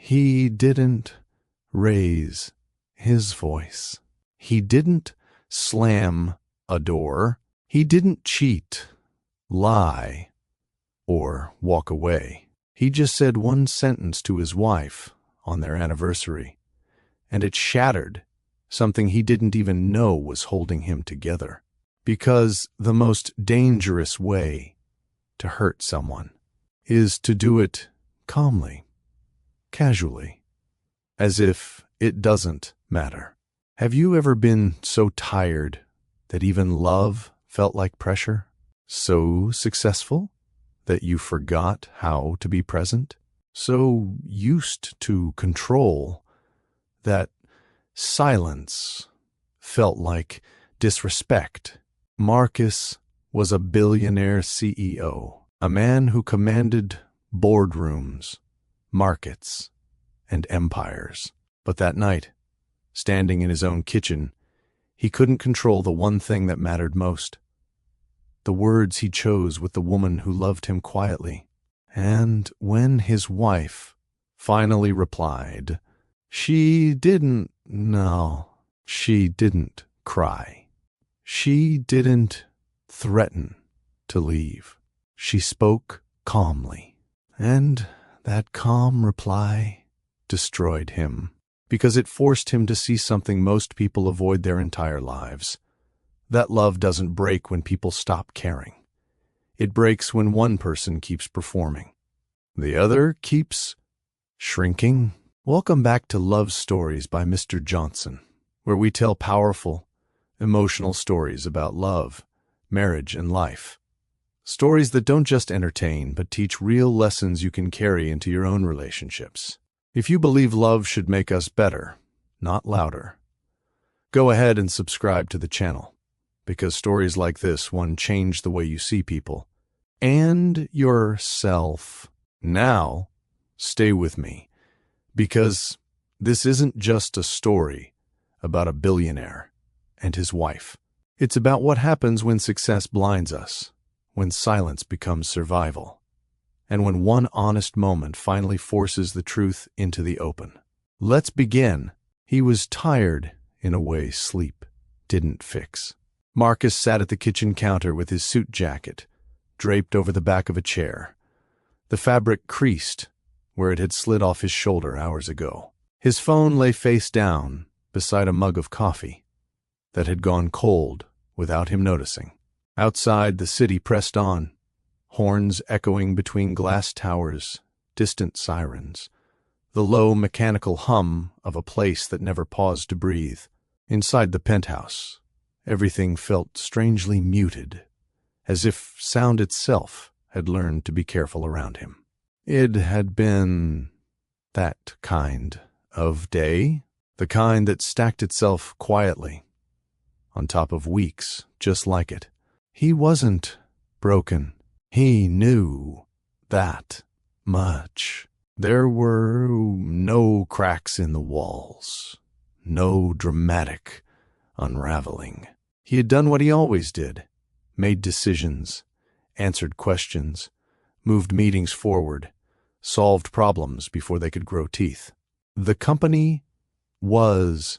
He didn't raise his voice. He didn't slam a door. He didn't cheat, lie, or walk away. He just said one sentence to his wife on their anniversary, and it shattered something he didn't even know was holding him together. Because the most dangerous way to hurt someone is to do it calmly, casually, as if it doesn't matter. Have you ever been so tired that even love felt like pressure? So successful that you forgot how to be present? So used to control that silence felt like disrespect? Marcus was a billionaire CEO, a man who commanded boardrooms, markets, and empires. But that night, standing in his own kitchen, he couldn't control the one thing that mattered most: the words he chose with the woman who loved him quietly. And when his wife finally replied, she didn't cry. She didn't threaten to leave. She spoke calmly. And that calm reply destroyed him, because it forced him to see something most people avoid their entire lives. That love doesn't break when people stop caring. It breaks when one person keeps performing. The other keeps shrinking. Welcome back to Love Stories by Mr. Johnson, where we tell powerful, emotional stories about love, marriage, and life. Stories that don't just entertain, but teach real lessons you can carry into your own relationships. If you believe love should make us better, not louder, go ahead and subscribe to the channel, because stories like this one change the way you see people and yourself. Now, stay with me, because this isn't just a story about a billionaire and his wife. It's about what happens when success blinds us, when silence becomes survival, and when one honest moment finally forces the truth into the open. Let's begin. He was tired in a way sleep didn't fix. Marcus sat at the kitchen counter with his suit jacket draped over the back of a chair. The fabric creased where it had slid off his shoulder hours ago. His phone lay face down beside a mug of coffee that had gone cold without him noticing. Outside, the city pressed on, horns echoing between glass towers, distant sirens, the low mechanical hum of a place that never paused to breathe. Inside the penthouse, everything felt strangely muted, as if sound itself had learned to be careful around him. It had been that kind of day, the kind that stacked itself quietly on top of weeks just like it. He wasn't broken. He knew that much. There were no cracks in the walls, no dramatic unraveling. He had done what he always did, made decisions, answered questions, moved meetings forward, solved problems before they could grow teeth. The company was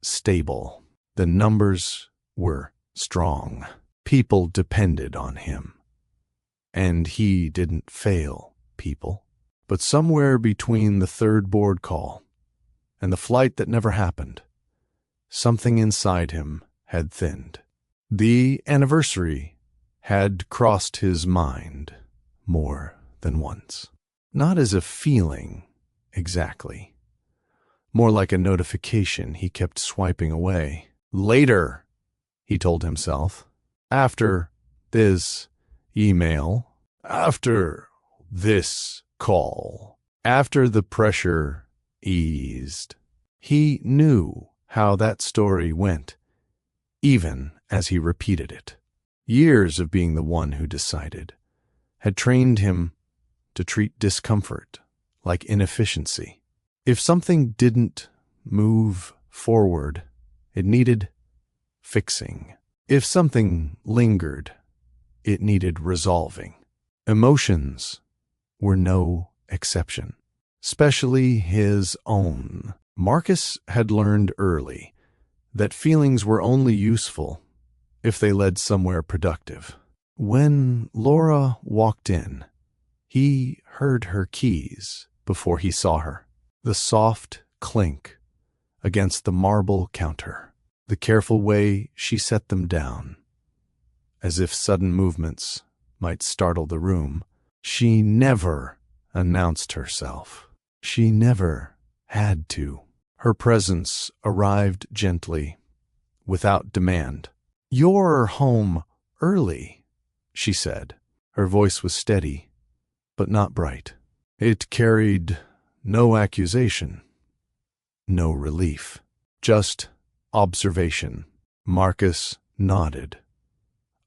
stable. The numbers were strong. People depended on him. And he didn't fail people. But somewhere between the third board call and the flight that never happened, something inside him had thinned. The anniversary had crossed his mind more than once. Not as a feeling, exactly. More like a notification he kept swiping away. Later, he told himself. After this email. After this call. After the pressure eased. He knew how that story went, even as he repeated it. Years of being the one who decided had trained him to treat discomfort like inefficiency. If something didn't move forward, it needed fixing. If something lingered, it needed resolving. Emotions were no exception. especially his own. Marcus had learned early that feelings were only useful if they led somewhere productive. When Laura walked in, he heard her keys before he saw her. The soft clink against the marble counter, the careful way she set them down, as if sudden movements might startle the room. She never announced herself. She never had to. Her presence arrived gently, without demand. "You're home early," she said. Her voice was steady, but not bright. It carried no accusation, no relief, just observation. Marcus nodded,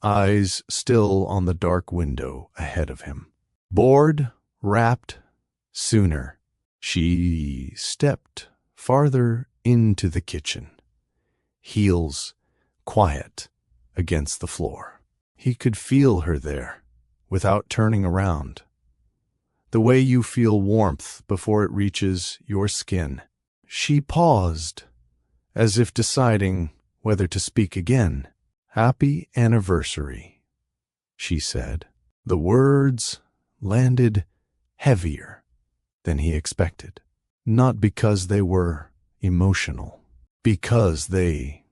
eyes still on the dark window ahead of him. Bored, wrapped, sooner. She stepped farther into the kitchen, heels quiet against the floor. He could feel her there without turning around. The way you feel warmth before it reaches your skin. She paused, as if deciding whether to speak again. "Happy anniversary," she said. The words landed heavier than he expected. Not because they were emotional, because they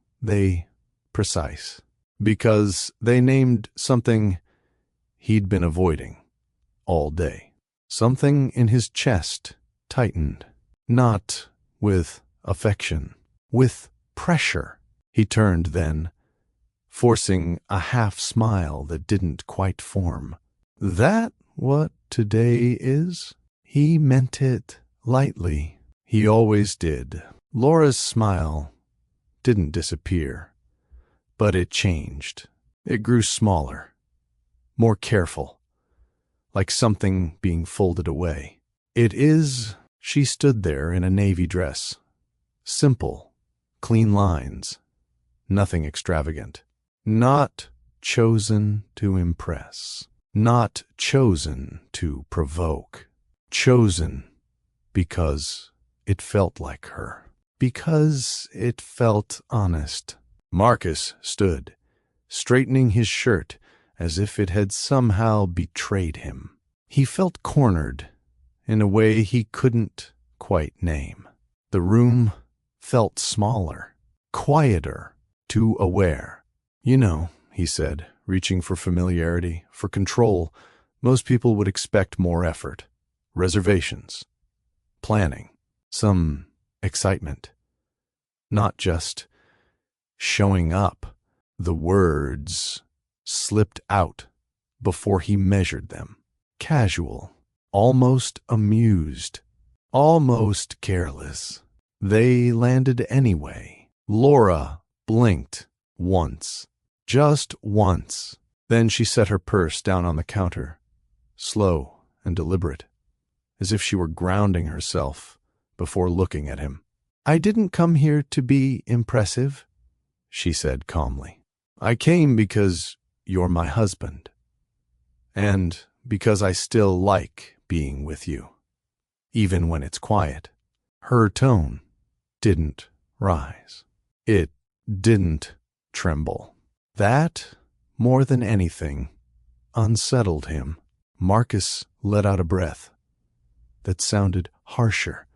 precise, because they named something he'd been avoiding all day. Something in his chest tightened, not with affection, with pressure. He turned then, forcing a half-smile that didn't quite form. "That what today is?" He meant it lightly. He always did. Laura's smile didn't disappear, but it changed. It grew smaller, more careful, like something being folded away. "It is." She stood there in a navy dress. Simple, clean lines, nothing extravagant. Not chosen to impress, not chosen to provoke, chosen because it felt like her, because it felt honest. Marcus stood, straightening his shirt as if it had somehow betrayed him. He felt cornered in a way he couldn't quite name. The room felt smaller, quieter, too aware. "You know," he said, reaching for familiarity, for control. "Most people would expect more effort, reservations, planning, some excitement, not just showing up." The words slipped out before he measured them. Casual, almost amused, almost careless. They landed anyway. Laura blinked once, just once. Then she set her purse down on the counter, slow and deliberate, as if she were grounding herself before looking at him. "I didn't come here to be impressive," she said calmly. "I came because you're my husband, and because I still like being with you, even when it's quiet." Her tone didn't rise. It didn't tremble. That, more than anything, unsettled him. Marcus let out a breath that sounded harsher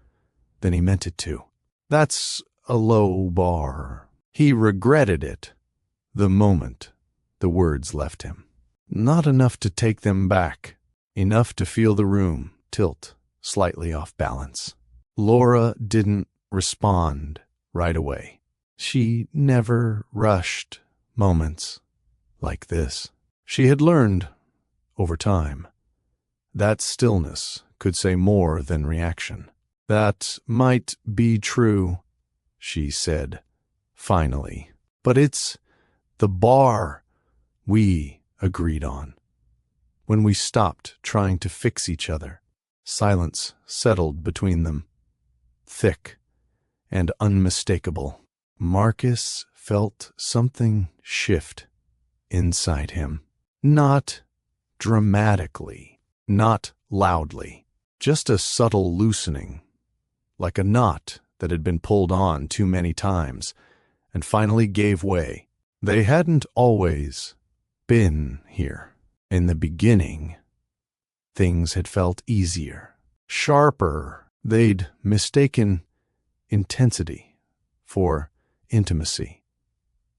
than he meant it to. That's a low bar. He regretted it the moment the words left him. Not enough to take them back, enough to feel the room tilt slightly off balance. Laura didn't respond right away. She never rushed moments like this. She had learned, over time, that stillness could say more than reaction. "That might be true," she said, finally. "But it's the bar we agreed on. When we stopped trying to fix each other." Silence settled between them, thick and unmistakable. Marcus felt something shift inside him. Not dramatically, not loudly, just a subtle loosening, like a knot that had been pulled on too many times and finally gave way. They hadn't always been here. In the beginning, things had felt easier, sharper. They'd mistaken intensity for intimacy,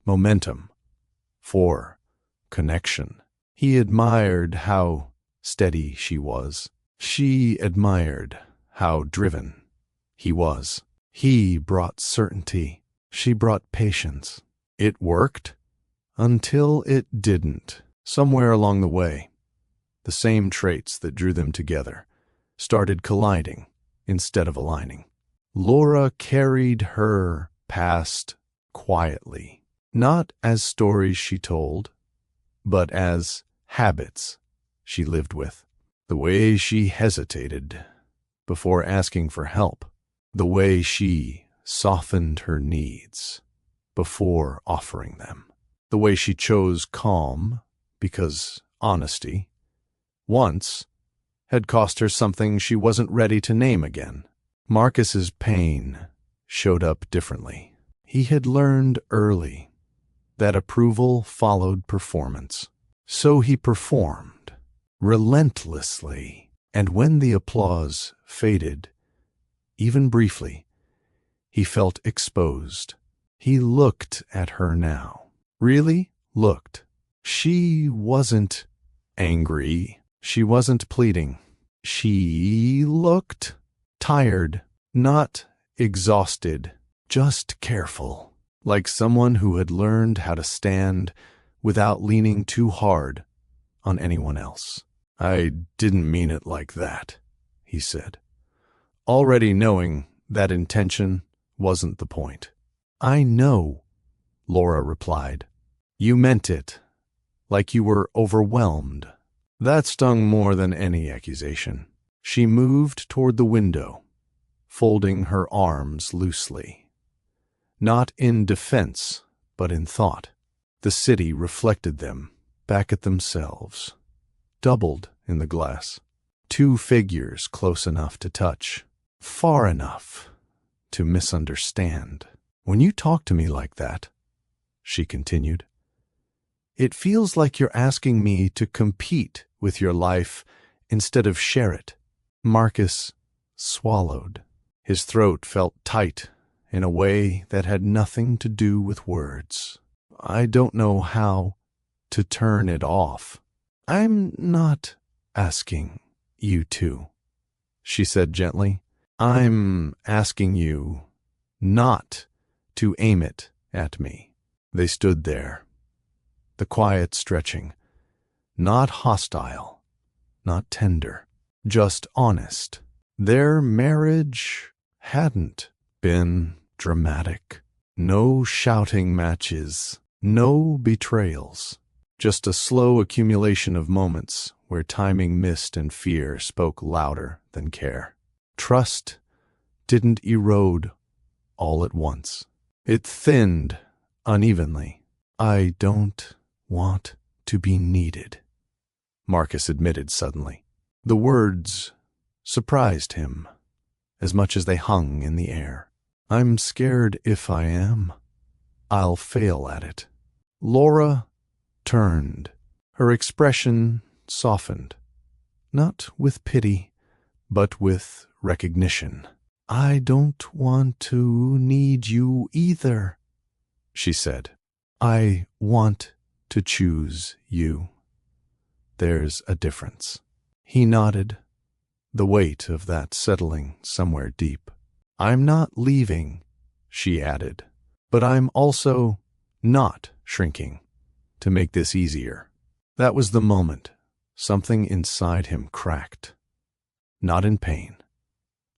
momentum for connection. He admired how steady she was. She admired how driven he was. He brought certainty. She brought patience. It worked until it didn't. Somewhere along the way, the same traits that drew them together started colliding instead of aligning. Laura carried her past quietly, not as stories she told, but as habits she lived with. The way she hesitated before asking for help, the way she softened her needs before offering them, the way she chose calm because honesty once had cost her something she wasn't ready to name again. Marcus's pain showed up differently. He had learned early that approval followed performance. So he performed relentlessly, and when the applause faded, even briefly, he felt exposed. He looked at her now. Really looked. She wasn't angry. She wasn't pleading. She looked tired, not exhausted, just careful, like someone who had learned how to stand without leaning too hard on anyone else. "I didn't mean it like that," he said, already knowing that intention wasn't the point. "I know," Laura replied. "You meant it, like you were overwhelmed." That stung more than any accusation. She moved toward the window, folding her arms loosely. Not in defense, but in thought. The city reflected them back at themselves, doubled in the glass. Two figures close enough to touch, far enough to misunderstand. "When you talk to me like that," she continued, "it feels like you're asking me to compete with your life instead of share it." Marcus swallowed. His throat felt tight in a way that had nothing to do with words. "I don't know how to turn it off." "I'm not asking you to," she said gently. "I'm asking you not to aim it at me." They stood there, the quiet stretching, not hostile, not tender, just honest. Their marriage hadn't been dramatic. No shouting matches, no betrayals, just a slow accumulation of moments where timing missed and fear spoke louder than care. Trust didn't erode all at once. It thinned unevenly. "I don't want to be needed," Marcus admitted suddenly. The words surprised him as much as they hung in the air. "I'm scared if I am, I'll fail at it." Laura turned. Her expression softened, not with pity, but with recognition. "I don't want to need you either," she said. "I want to choose you. There's a difference." He nodded, the weight of that settling somewhere deep. "I'm not leaving," she added, "but I'm also not shrinking to make this easier." That was the moment something inside him cracked, not in pain,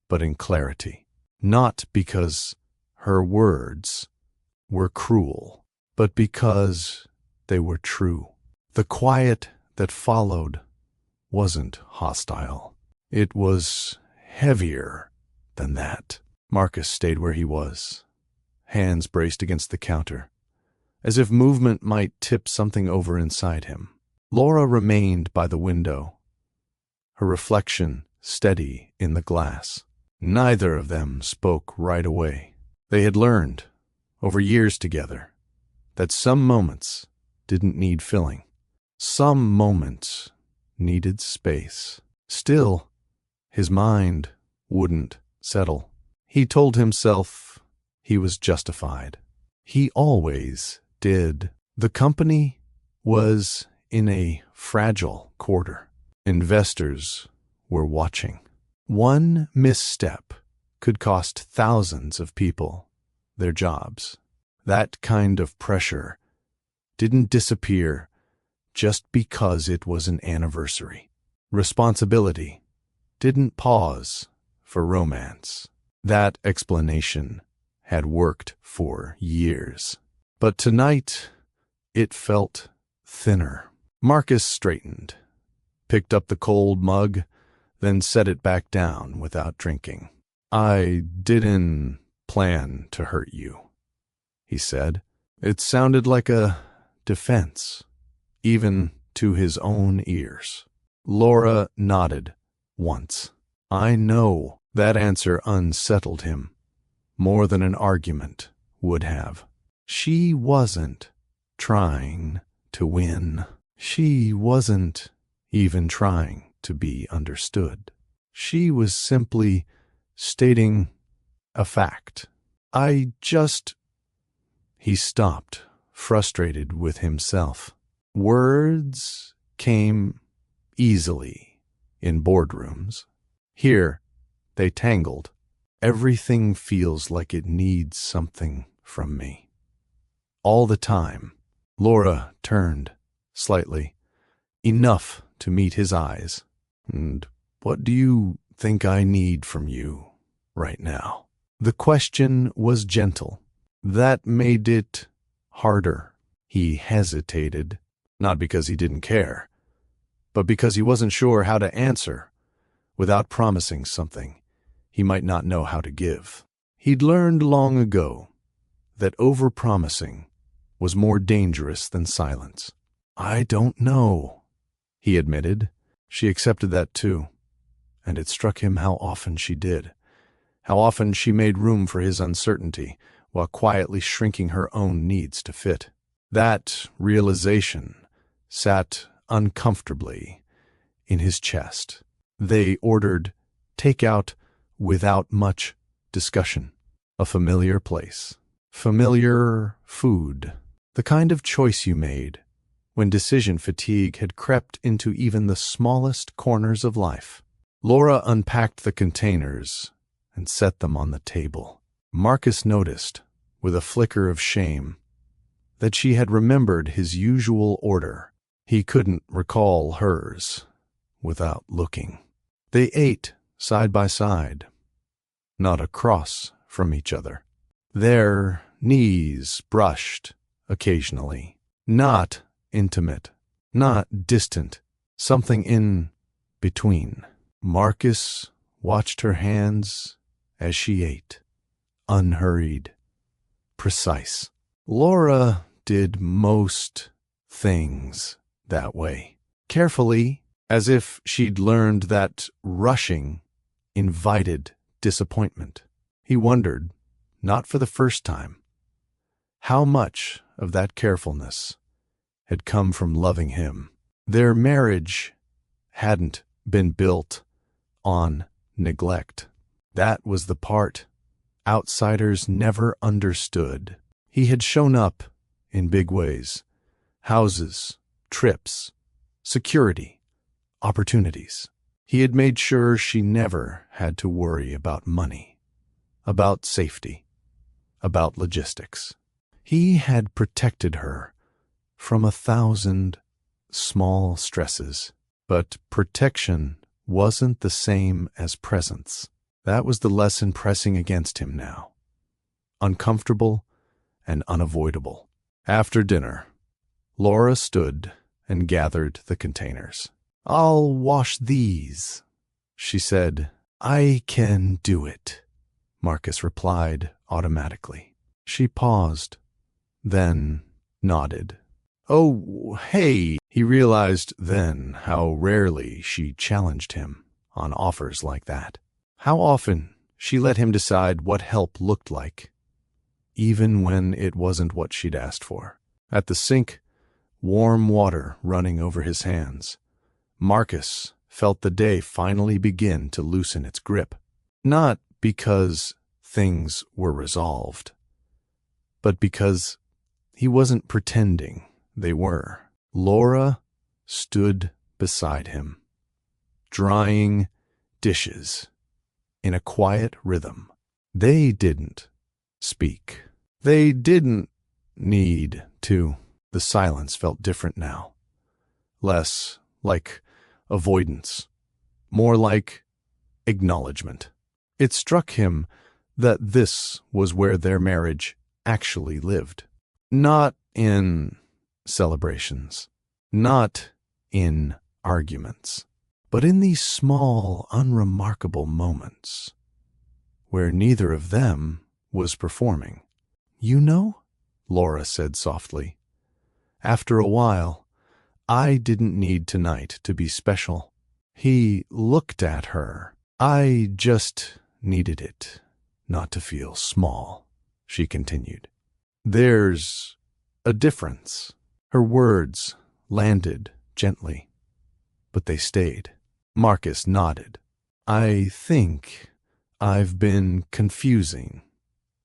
but in clarity. Not because her words were cruel, but because they were true. The quiet that followed wasn't hostile. It was heavier than that. Marcus stayed where he was, hands braced against the counter, as if movement might tip something over inside him. Laura remained by the window, her reflection steady in the glass. Neither of them spoke right away. They had learned, over years together, that some moments didn't need filling. Some moments needed space. Still, his mind wouldn't settle. He told himself he was justified. He always did. The company was in a fragile quarter. Investors were watching. One misstep could cost thousands of people their jobs. That kind of pressure didn't disappear just because it was an anniversary. Responsibility didn't pause for romance. That explanation had worked for years. But tonight, it felt thinner. Marcus straightened, picked up the cold mug, then set it back down without drinking. "I didn't plan to hurt you," he said. It sounded like a defense, even to his own ears. Laura nodded once. "I know." That answer unsettled him more than an argument would have. She wasn't trying to win. She wasn't even trying to be understood. She was simply stating a fact. He stopped, frustrated with himself. Words came easily in boardrooms. Here, they tangled. Everything feels like it needs something from me. All the time. Laura turned slightly, enough to meet his eyes. "And what do you think I need from you right now?" The question was gentle. That made it harder. He hesitated, not because he didn't care, but because he wasn't sure how to answer without promising something he might not know how to give. He'd learned long ago that overpromising was more dangerous than silence. "I don't know," he admitted. She accepted that too, and it struck him how often she did. How often she made room for his uncertainty while quietly shrinking her own needs to fit. That realization sat uncomfortably in his chest. They ordered takeout without much discussion. A familiar place. Familiar food. The kind of choice you made when decision fatigue had crept into even the smallest corners of life. Laura unpacked the containers and set them on the table. Marcus noticed, with a flicker of shame, that she had remembered his usual order. He couldn't recall hers without looking. They ate side by side, not across from each other. Their knees brushed occasionally. Not intimate, not distant, something in between. Marcus watched her hands as she ate, unhurried, precise. Laura did most things that way, carefully, as if she'd learned that rushing invited disappointment. He wondered, not for the first time, how much of that carefulness had come from loving him. Their marriage hadn't been built on neglect. That was the part outsiders never understood. He had shown up in big ways. Houses, trips, security, opportunities. He had made sure she never had to worry about money, about safety, about logistics. He had protected her from 1,000 small stresses, but protection wasn't the same as presence. That was the lesson pressing against him now. Uncomfortable and unavoidable. After dinner, Laura stood and gathered the containers. "I'll wash these," she said. "I can do it," Marcus replied automatically. She paused, then nodded. "Oh, hey." He realized then how rarely she challenged him on offers like that. How often she let him decide what help looked like, even when it wasn't what she'd asked for. At the sink, warm water running over his hands, Marcus felt the day finally begin to loosen its grip. Not because things were resolved, but because he wasn't pretending they were. Laura stood beside him, drying dishes in a quiet rhythm. They didn't speak. They didn't need to. The silence felt different now. Less like avoidance, more like acknowledgement. It struck him that this was where their marriage actually lived. Not in celebrations, not in arguments, but in these small, unremarkable moments where neither of them was performing. "You know," Laura said softly, "after a while, I didn't need tonight to be special." He looked at her. "I just needed it not to feel small," she continued. "There's a difference." Her words landed gently, but they stayed. Marcus nodded. "I think I've been confusing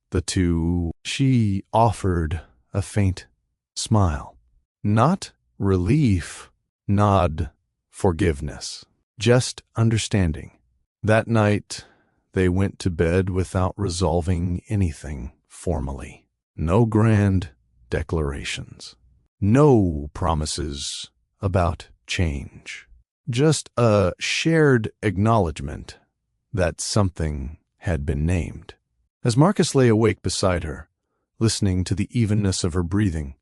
the two." She offered a faint smile. Not relief, not forgiveness, just understanding. That night, they went to bed without resolving anything formally. No grand declarations. No promises about change. Just a shared acknowledgement that something had been named. As Marcus lay awake beside her, listening to the evenness of her breathing,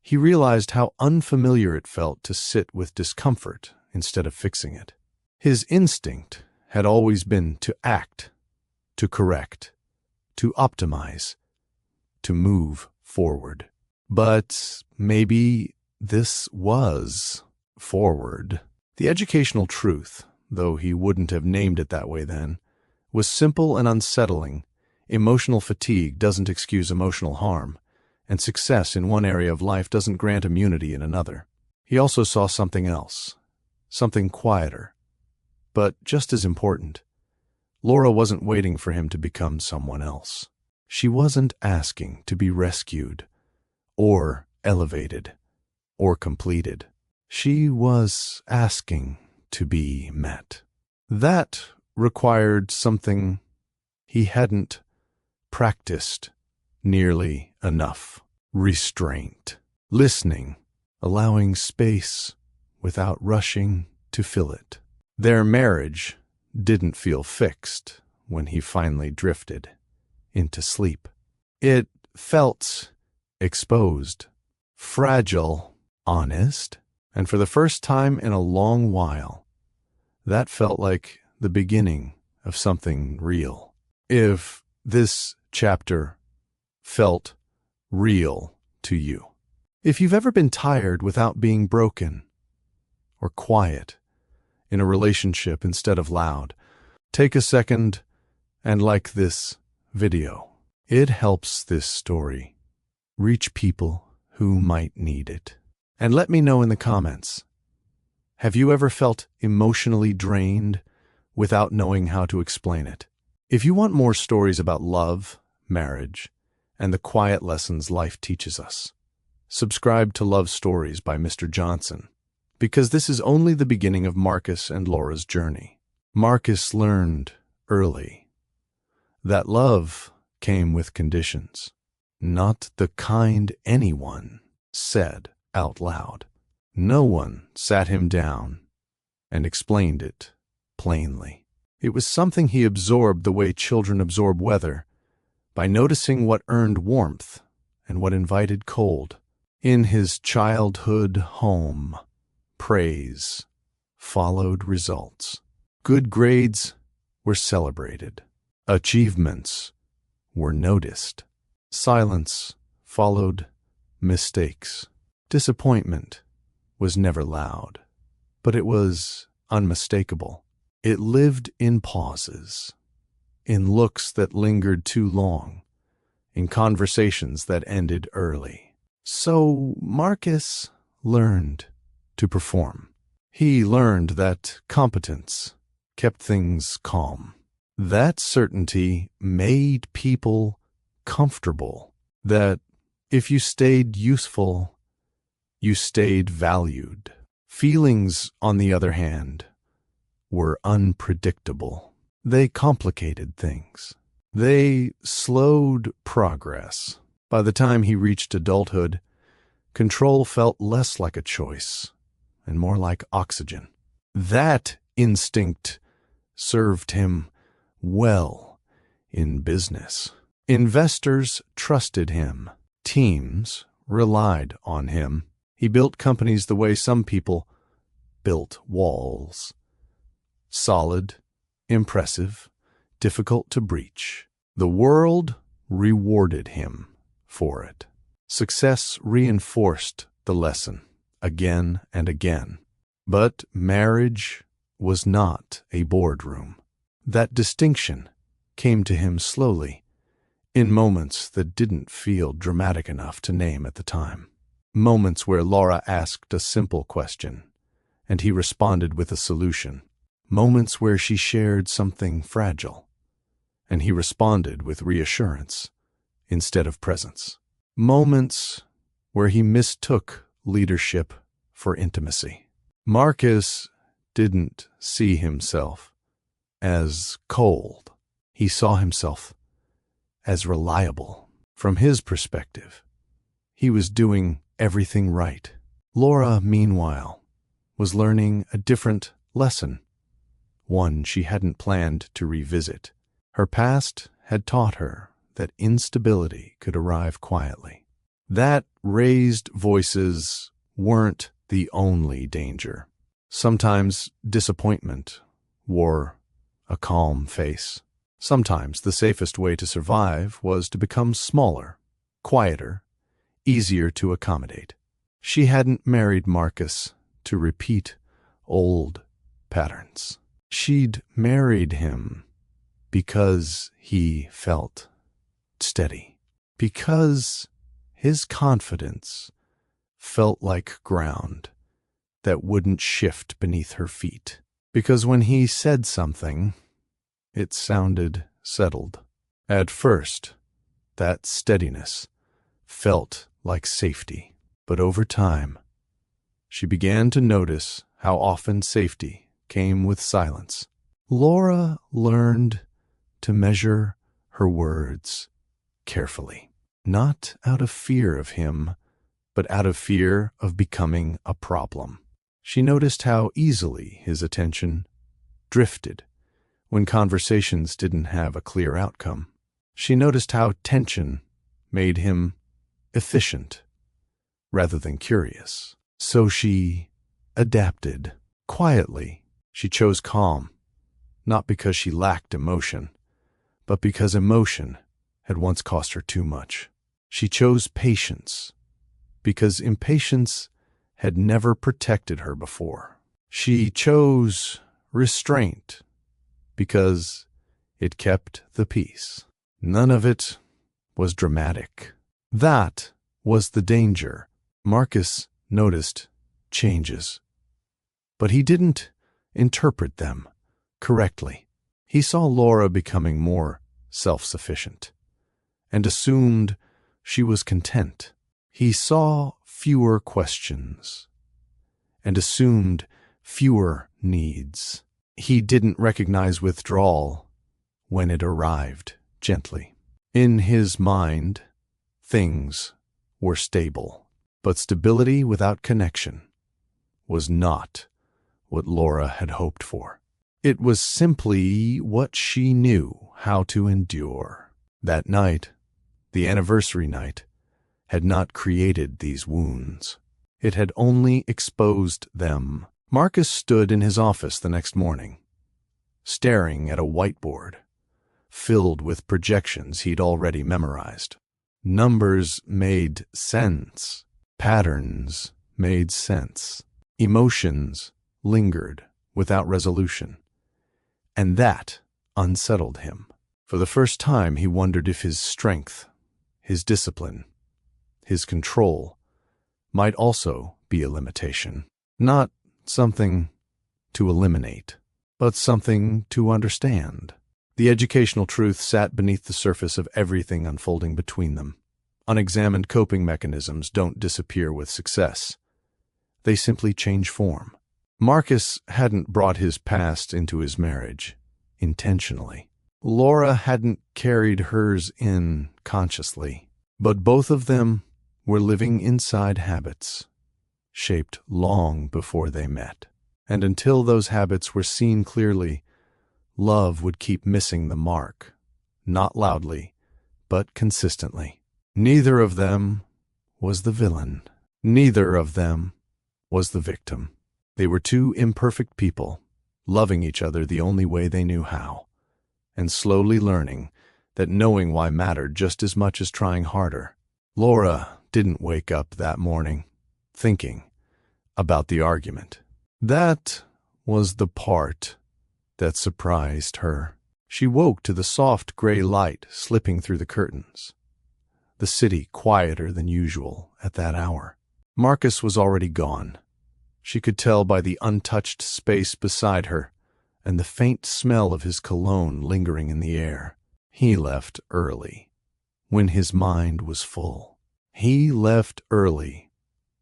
he realized how unfamiliar it felt to sit with discomfort instead of fixing it. His instinct had always been to act, to correct, to optimize, to move forward. But maybe this was forward. The educational truth, though he wouldn't have named it that way then, was simple and unsettling. Emotional fatigue doesn't excuse emotional harm, and success in one area of life doesn't grant immunity in another. He also saw something else, something quieter, but just as important. Laura wasn't waiting for him to become someone else. She wasn't asking to be rescued, or elevated, or completed. She was asking to be met. That required something he hadn't practiced nearly enough. Restraint. Listening, allowing space without rushing to fill it. Their marriage didn't feel fixed when he finally drifted into sleep. It felt exposed, fragile, honest, and for the first time in a long while, that felt like the beginning of something real. If this chapter felt real to you, if you've ever been tired without being broken, or quiet in a relationship instead of loud, take a second and like this video. It helps this story reach people who might need it. And let me know in the comments, have you ever felt emotionally drained without knowing how to explain it? If you want more stories about love, marriage, and the quiet lessons life teaches us, subscribe to Love Stories by Mr. Johnson, because this is only the beginning of Marcus and Laura's journey. Marcus learned early that love came with conditions, not the kind anyone said out loud. No one sat him down and explained it plainly. It was something he absorbed the way children absorb weather, by noticing what earned warmth and what invited cold. In his childhood home, praise followed results. Good grades were celebrated. Achievements were noticed. Silence followed mistakes. Disappointment was never loud, but it was unmistakable. It lived in pauses, in looks that lingered too long, in conversations that ended early. So Marcus learned to perform. He learned that competence kept things calm. That certainty made people comfortable. That if you stayed useful, you stayed valued. Feelings, on the other hand, were unpredictable. They complicated things. They slowed progress. By the time he reached adulthood, control felt less like a choice and more like oxygen. That instinct served him well in business. Investors trusted him. Teams relied on him. He built companies the way some people built walls. Solid, impressive, difficult to breach. The world rewarded him for it. Success reinforced the lesson again and again. But marriage was not a boardroom. That distinction came to him slowly, in moments that didn't feel dramatic enough to name at the time. Moments where Laura asked a simple question, and he responded with a solution. Moments where she shared something fragile, and he responded with reassurance instead of presence. Moments where he mistook leadership for intimacy. Marcus didn't see himself as cold. He saw himself as reliable. From his perspective, he was doing everything right. Laura, meanwhile, was learning a different lesson, one she hadn't planned to revisit. Her past had taught her that instability could arrive quietly. That raised voices weren't the only danger. Sometimes disappointment wore a calm face. Sometimes the safest way to survive was to become smaller, quieter, easier to accommodate. She hadn't married Marcus to repeat old patterns. She'd married him because he felt steady, because his confidence felt like ground that wouldn't shift beneath her feet, because when he said something, it sounded settled. At first, that steadiness felt like safety, but over time, she began to notice how often safety came with silence. Laura learned to measure her words carefully, not out of fear of him, but out of fear of becoming a problem. She noticed how easily his attention drifted when conversations didn't have a clear outcome. She noticed how tension made him efficient rather than curious. So she adapted. Quietly, she chose calm, not because she lacked emotion, but because emotion had once cost her too much. She chose patience because impatience had never protected her before. She chose restraint because it kept the peace. None of it was dramatic. That was the danger. Marcus noticed changes, but he didn't interpret them correctly. He saw Laura becoming more self-sufficient and assumed she was content. He saw fewer questions and assumed fewer needs. He didn't recognize withdrawal when it arrived gently. In his mind, things were stable, but stability without connection was not what Laura had hoped for. It was simply what she knew how to endure. That night, the anniversary night, had not created these wounds. It had only exposed them. Marcus stood in his office the next morning, staring at a whiteboard filled with projections he'd already memorized. Numbers made sense. Patterns made sense. Emotions lingered without resolution. and that unsettled him. For the first time, he wondered if his strength, his discipline, his control might also be a limitation. Not something to eliminate, but something to understand. The educational truth sat beneath the surface of everything unfolding between them. Unexamined coping mechanisms don't disappear with success. They simply change form. Marcus hadn't brought his past into his marriage intentionally. Laura hadn't carried hers in consciously. But both of them were living inside habits, shaped long before they met. And until those habits were seen clearly, love would keep missing the mark, not loudly, but consistently. Neither of them was the villain. Neither of them was the victim. They were two imperfect people, loving each other the only way they knew how, and slowly learning that knowing why mattered just as much as trying harder. Laura didn't wake up that morning thinking about the argument. That was the part that surprised her. She woke to the soft gray light slipping through the curtains, the city quieter than usual at that hour. Marcus was already gone. She could tell by the untouched space beside her and the faint smell of his cologne lingering in the air. He left early, when his mind was full. He left early,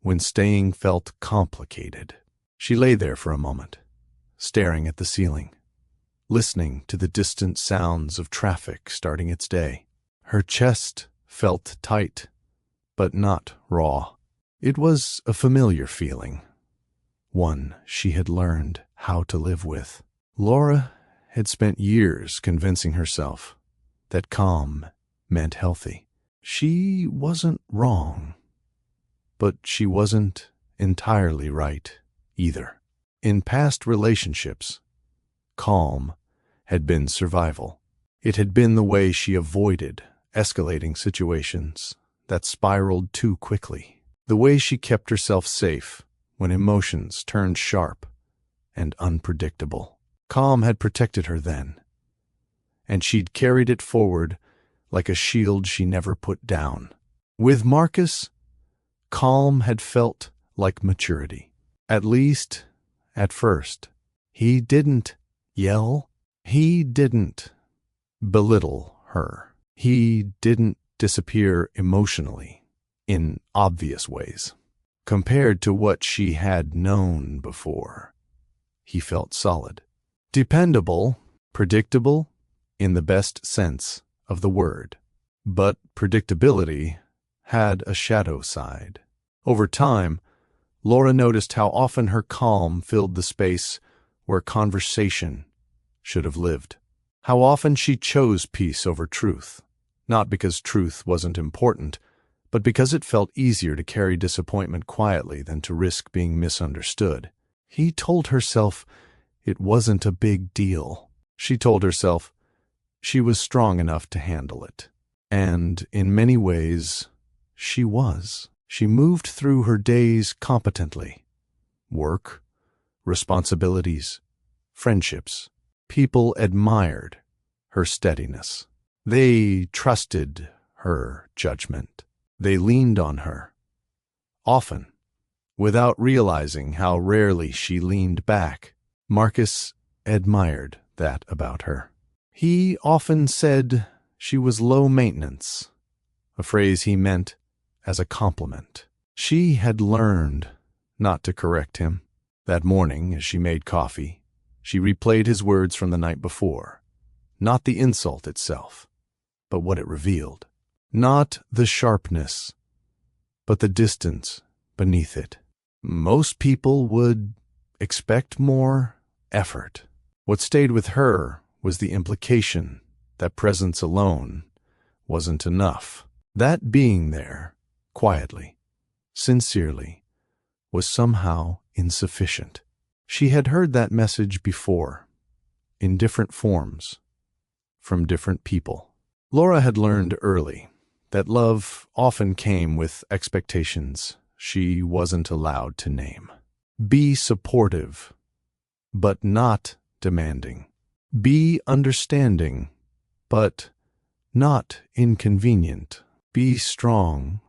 when staying felt complicated. She lay there for a moment, staring at the ceiling, listening to the distant sounds of traffic starting its day. Her chest felt tight, but not raw. It was a familiar feeling, one she had learned how to live with. Laura had spent years convincing herself that calm meant healthy. She wasn't wrong, but she wasn't entirely right either. In past relationships, calm had been survival. It had been the way she avoided escalating situations that spiraled too quickly, the way she kept herself safe when emotions turned sharp and unpredictable. Calm had protected her then, and she'd carried it forward like a shield she never put down. With Marcus, calm had felt like maturity. At least, at first. He didn't yell. He didn't belittle her. He didn't disappear emotionally in obvious ways. Compared to what she had known before, he felt solid. Dependable, predictable, in the best sense of the word. But predictability had a shadow side. Over time, Laura noticed how often her calm filled the space where conversation should have lived. How often she chose peace over truth, not because truth wasn't important, but because it felt easier to carry disappointment quietly than to risk being misunderstood. He told herself it wasn't a big deal. She told herself she was strong enough to handle it. And in many ways, she was. She moved through her days competently. Work, responsibilities, friendships. People admired her steadiness. They trusted her judgment. They leaned on her, often, without realizing how rarely she leaned back. Marcus admired that about her. He often said she was low maintenance, a phrase he meant as a compliment. She had learned not to correct him. That morning, as she made coffee, she replayed his words from the night before. Not the insult itself, but what it revealed. Not the sharpness, but the distance beneath it. Most people would expect more effort. What stayed with her was the implication that presence alone wasn't enough. That being there, quietly, sincerely, was somehow insufficient. She had heard that message before, in different forms, from different people. Laura had learned early that love often came with expectations she wasn't allowed to name. Be supportive, but not demanding. Be understanding, but not inconvenient. Be strong,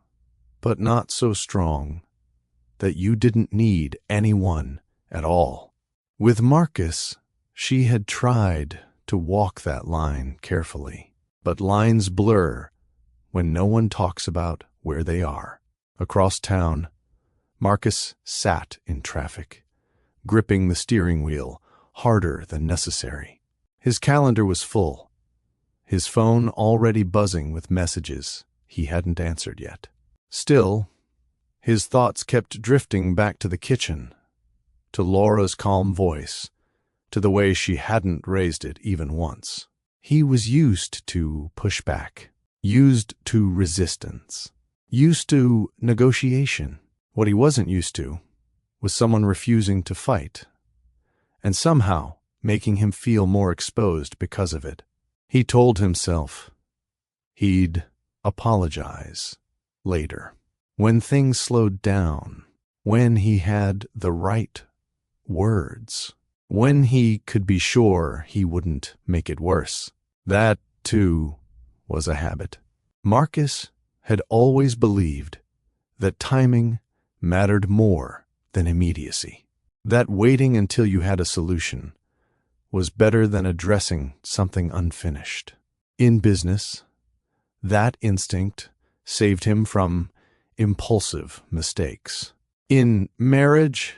but not so strong that you didn't need anyone at all. With Marcus, she had tried to walk that line carefully, but lines blur when no one talks about where they are. Across town, Marcus sat in traffic, gripping the steering wheel harder than necessary. His calendar was full, his phone already buzzing with messages he hadn't answered yet. Still, his thoughts kept drifting back to the kitchen, to Laura's calm voice, to the way she hadn't raised it even once. He was used to pushback, used to resistance, used to negotiation. What he wasn't used to was someone refusing to fight, and somehow making him feel more exposed because of it. He told himself he'd apologize later, when things slowed down, when he had the right words, when he could be sure he wouldn't make it worse. That, too, was a habit. Marcus had always believed that timing mattered more than immediacy, that waiting until you had a solution was better than addressing something unfinished. In business, that instinct saved him from impulsive mistakes. In marriage,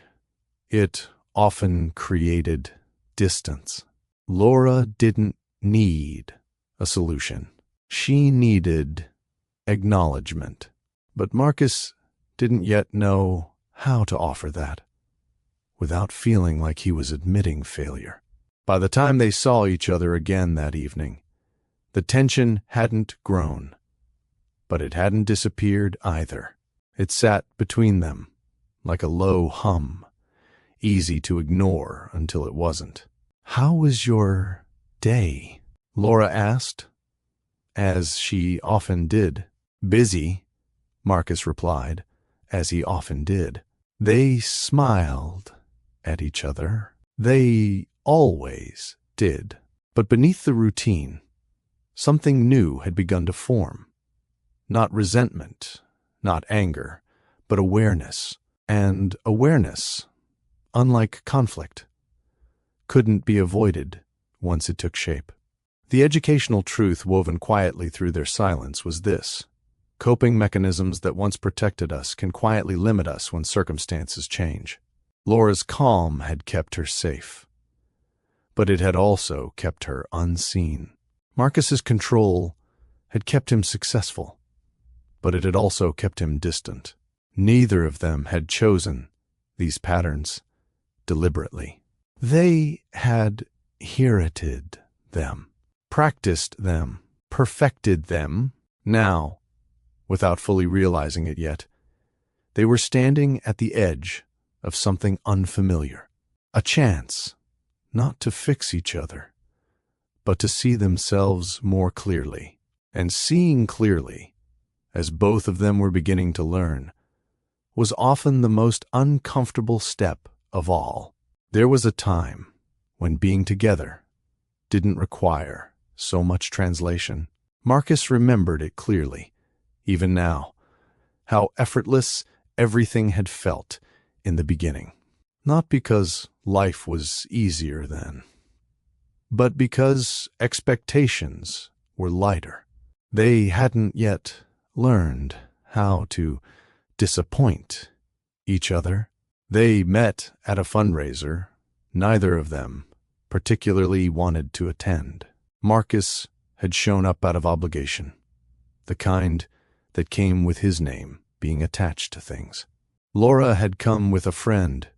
it often created distance. Laura didn't need a solution. She needed acknowledgement. But Marcus didn't yet know how to offer that without feeling like he was admitting failure. By the time they saw each other again that evening, the tension hadn't grown, but it hadn't disappeared either. It sat between them like a low hum, easy to ignore until it wasn't. "How was your day?" Laura asked, as she often did. "Busy," Marcus replied, as he often did. They smiled at each other. They always did. But beneath the routine, something new had begun to form. Not resentment, not anger, but awareness. And awareness, unlike conflict, couldn't be avoided once it took shape. The educational truth woven quietly through their silence was this: coping mechanisms that once protected us can quietly limit us when circumstances change. Laura's calm had kept her safe, but it had also kept her unseen. Marcus's control had kept him successful, but it had also kept him distant. Neither of them had chosen these patterns deliberately. They had inherited them, practiced them, perfected them. Now, without fully realizing it yet, they were standing at the edge of something unfamiliar. A chance, not to fix each other, but to see themselves more clearly. And seeing clearly, as both of them were beginning to learn, was often the most uncomfortable step of all. There was a time when being together didn't require so much translation. Marcus remembered it clearly, even now, how effortless everything had felt in the beginning. Not because life was easier then, but because expectations were lighter. They hadn't yet learned how to disappoint each other. They met at a fundraiser neither of them particularly wanted to attend. Marcus had shown up out of obligation, the kind that came with his name being attached to things. Laura had come with a friend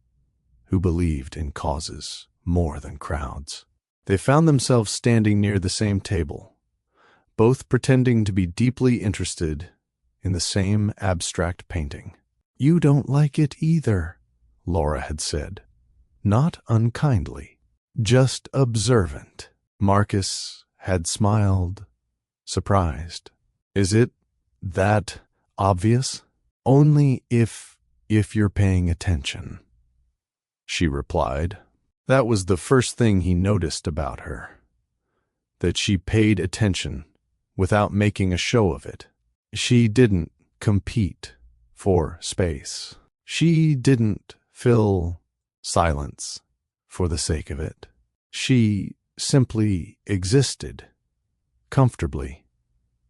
who believed in causes more than crowds. They found themselves standing near the same table, both pretending to be deeply interested in the same abstract painting. "You don't like it either," Laura had said, not unkindly, just observant. Marcus had smiled, surprised. "Is it that obvious?" "Only if you're paying attention," she replied. That was the first thing he noticed about her. that she paid attention without making a show of it. She didn't compete for space. She didn't fill silence for the sake of it. She simply existed comfortably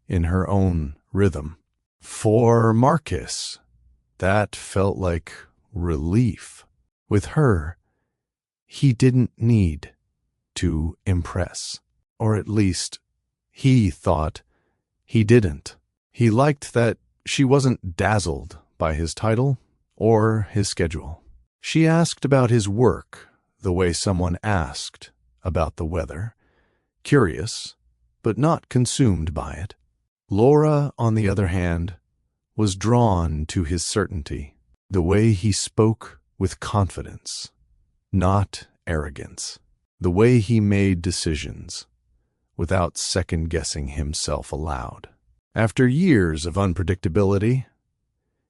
in her own rhythm. For Marcus, that felt like relief. With her, he didn't need to impress, or at least he thought he didn't. He liked that she wasn't dazzled by his title or his schedule. She asked about his work the way someone asked about the weather, curious, but not consumed by it. Laura, on the other hand, was drawn to his certainty, the way he spoke with confidence, not arrogance, the way he made decisions without second-guessing himself aloud. After years of unpredictability,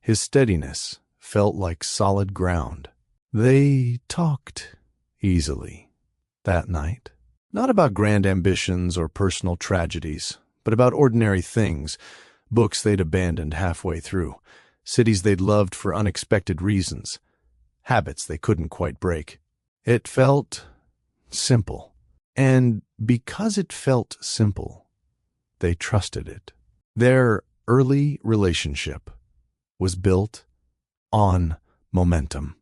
his steadiness felt like solid ground. They talked easily that night, not about grand ambitions or personal tragedies, but about ordinary things, books they'd abandoned halfway through, cities they'd loved for unexpected reasons, habits they couldn't quite break. It felt simple, and because it felt simple, they trusted it. Their early relationship was built on momentum.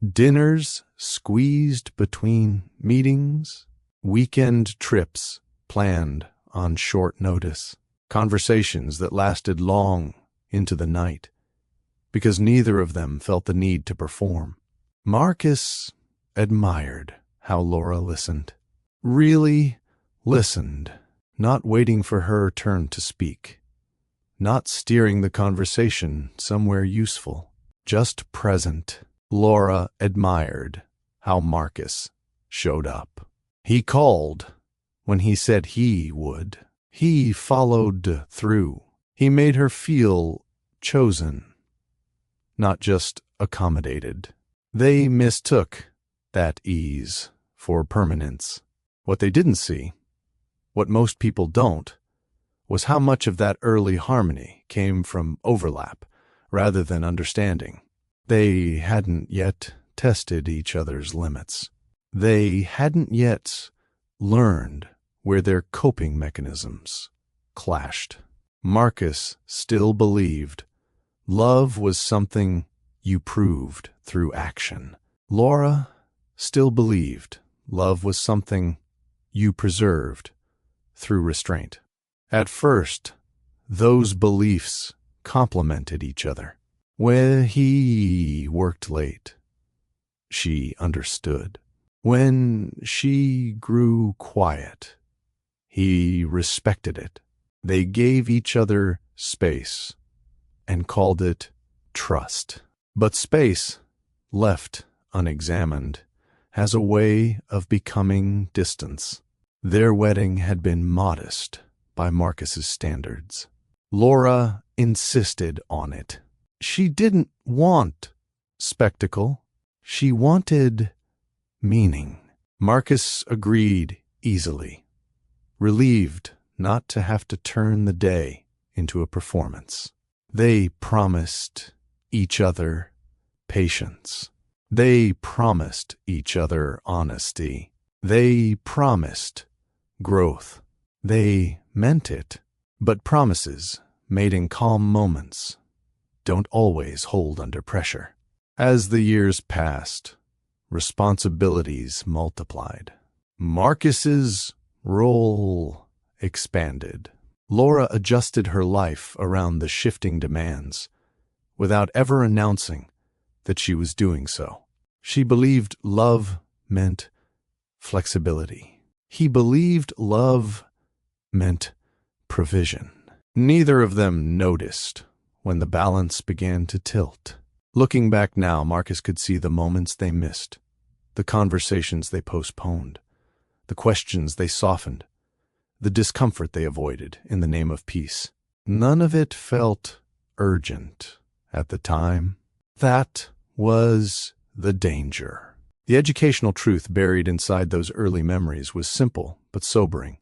Dinners squeezed between meetings, weekend trips planned on short notice, conversations that lasted long into the night, because neither of them felt the need to perform. Marcus admired how Laura listened. Really listened, not waiting for her turn to speak, not steering the conversation somewhere useful, just present. Laura admired how Marcus showed up. He called when he said he would. He followed through. He made her feel chosen, not just accommodated. They mistook that ease for permanence. What they didn't see, what most people don't, was how much of that early harmony came from overlap rather than understanding. They hadn't yet tested each other's limits. They hadn't yet learned where their coping mechanisms clashed. Marcus still believed love was something you proved through action. Laura still believed love was something you preserved through restraint. At first, those beliefs complemented each other. When he worked late, she understood. When she grew quiet, he respected it. They gave each other space and called it trust. But space, left unexamined, has a way of becoming distance. Their wedding had been modest by Marcus's standards. Laura insisted on it. She didn't want spectacle. She wanted meaning. Marcus agreed easily, relieved not to have to turn the day into a performance. They promised each other patience. They promised each other honesty. They promised growth. They meant it. But promises made in calm moments don't always hold under pressure. As the years passed, responsibilities multiplied. Marcus's role expanded. Laura adjusted her life around the shifting demands without ever announcing that she was doing so. She believed love meant flexibility. He believed love meant provision. Neither of them noticed when the balance began to tilt. Looking back now, Marcus could see the moments they missed, the conversations they postponed, the questions they softened, the discomfort they avoided in the name of peace. None of it felt urgent at the time. That was the danger. The educational truth buried inside those early memories was simple but sobering.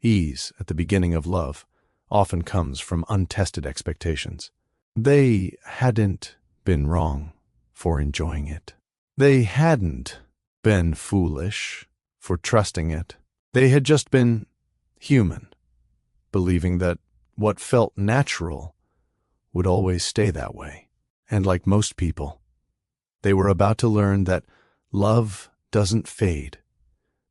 Ease at the beginning of love often comes from untested expectations. They hadn't been wrong for enjoying it. They hadn't been foolish for trusting it. They had just been human, believing that what felt natural would always stay that way. And like most people, they were about to learn that love doesn't fade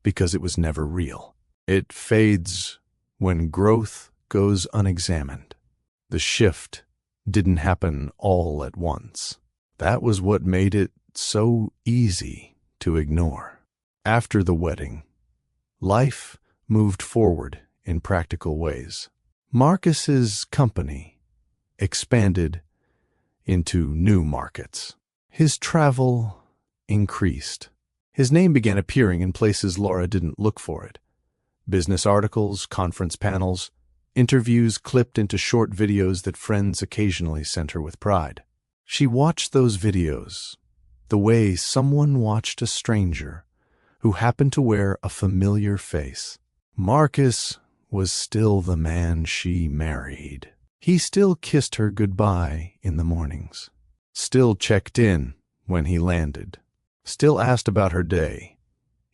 because it was never real. It fades when growth goes unexamined. The shift didn't happen all at once. That was what made it so easy to ignore. After the wedding, life moved forward in practical ways. Marcus's company expanded into new markets. His travel increased. His name began appearing in places Laura didn't look for it. Business articles, conference panels, interviews clipped into short videos that friends occasionally sent her with pride. She watched those videos the way someone watched a stranger who happened to wear a familiar face. Marcus was still the man she married. He still kissed her goodbye in the mornings, still checked in when he landed, still asked about her day,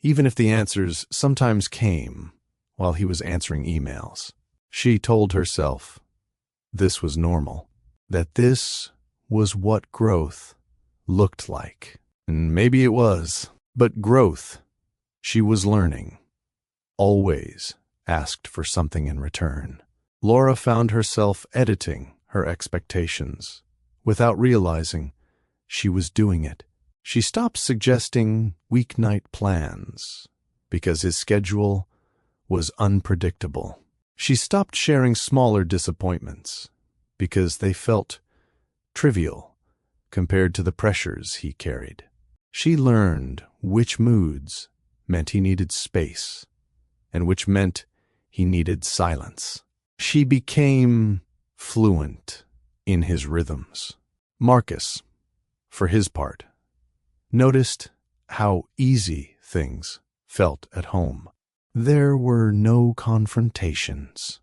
even if the answers sometimes came while he was answering emails. She told herself this was normal, that this was what growth looked like. And maybe it was, but growth, she was learning, always asked for something in return. Laura found herself editing her expectations without realizing she was doing it. She stopped suggesting weeknight plans because his schedule was unpredictable. She stopped sharing smaller disappointments because they felt trivial compared to the pressures he carried. She learned which moods meant he needed space and which meant he needed silence. She became fluent in his rhythms. Marcus, for his part, noticed how easy things felt at home. There were no confrontations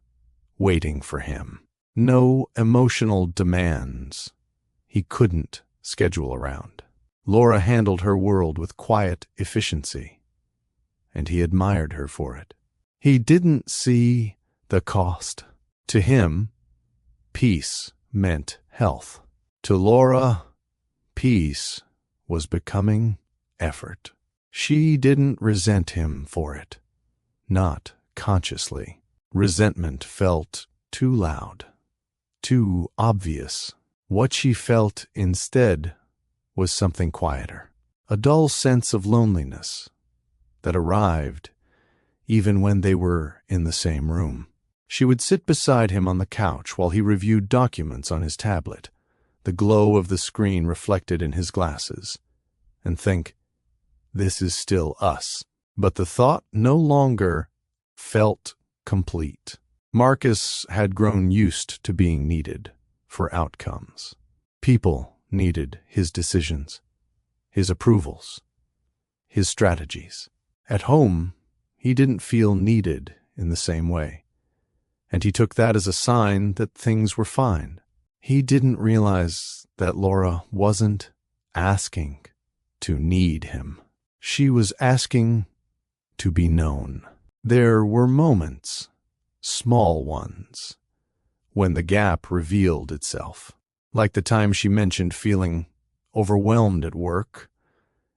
waiting for him, no emotional demands he couldn't schedule around. Laura handled her world with quiet efficiency, and he admired her for it. He didn't see the cost. To him, peace meant health. To Laura, peace was becoming effort. She didn't resent him for it, not consciously. Resentment felt too loud, too obvious. What she felt instead was something quieter, a dull sense of loneliness that arrived even when they were in the same room. She would sit beside him on the couch while he reviewed documents on his tablet, the glow of the screen reflected in his glasses, and think, this is still us. But the thought no longer felt complete. Marcus had grown used to being needed for outcomes. People needed his decisions, his approvals, his strategies. At home, he didn't feel needed in the same way, and he took that as a sign that things were fine. He didn't realize that Laura wasn't asking to need him. She was asking to be known. There were moments, small ones, when the gap revealed itself, like the time she mentioned feeling overwhelmed at work,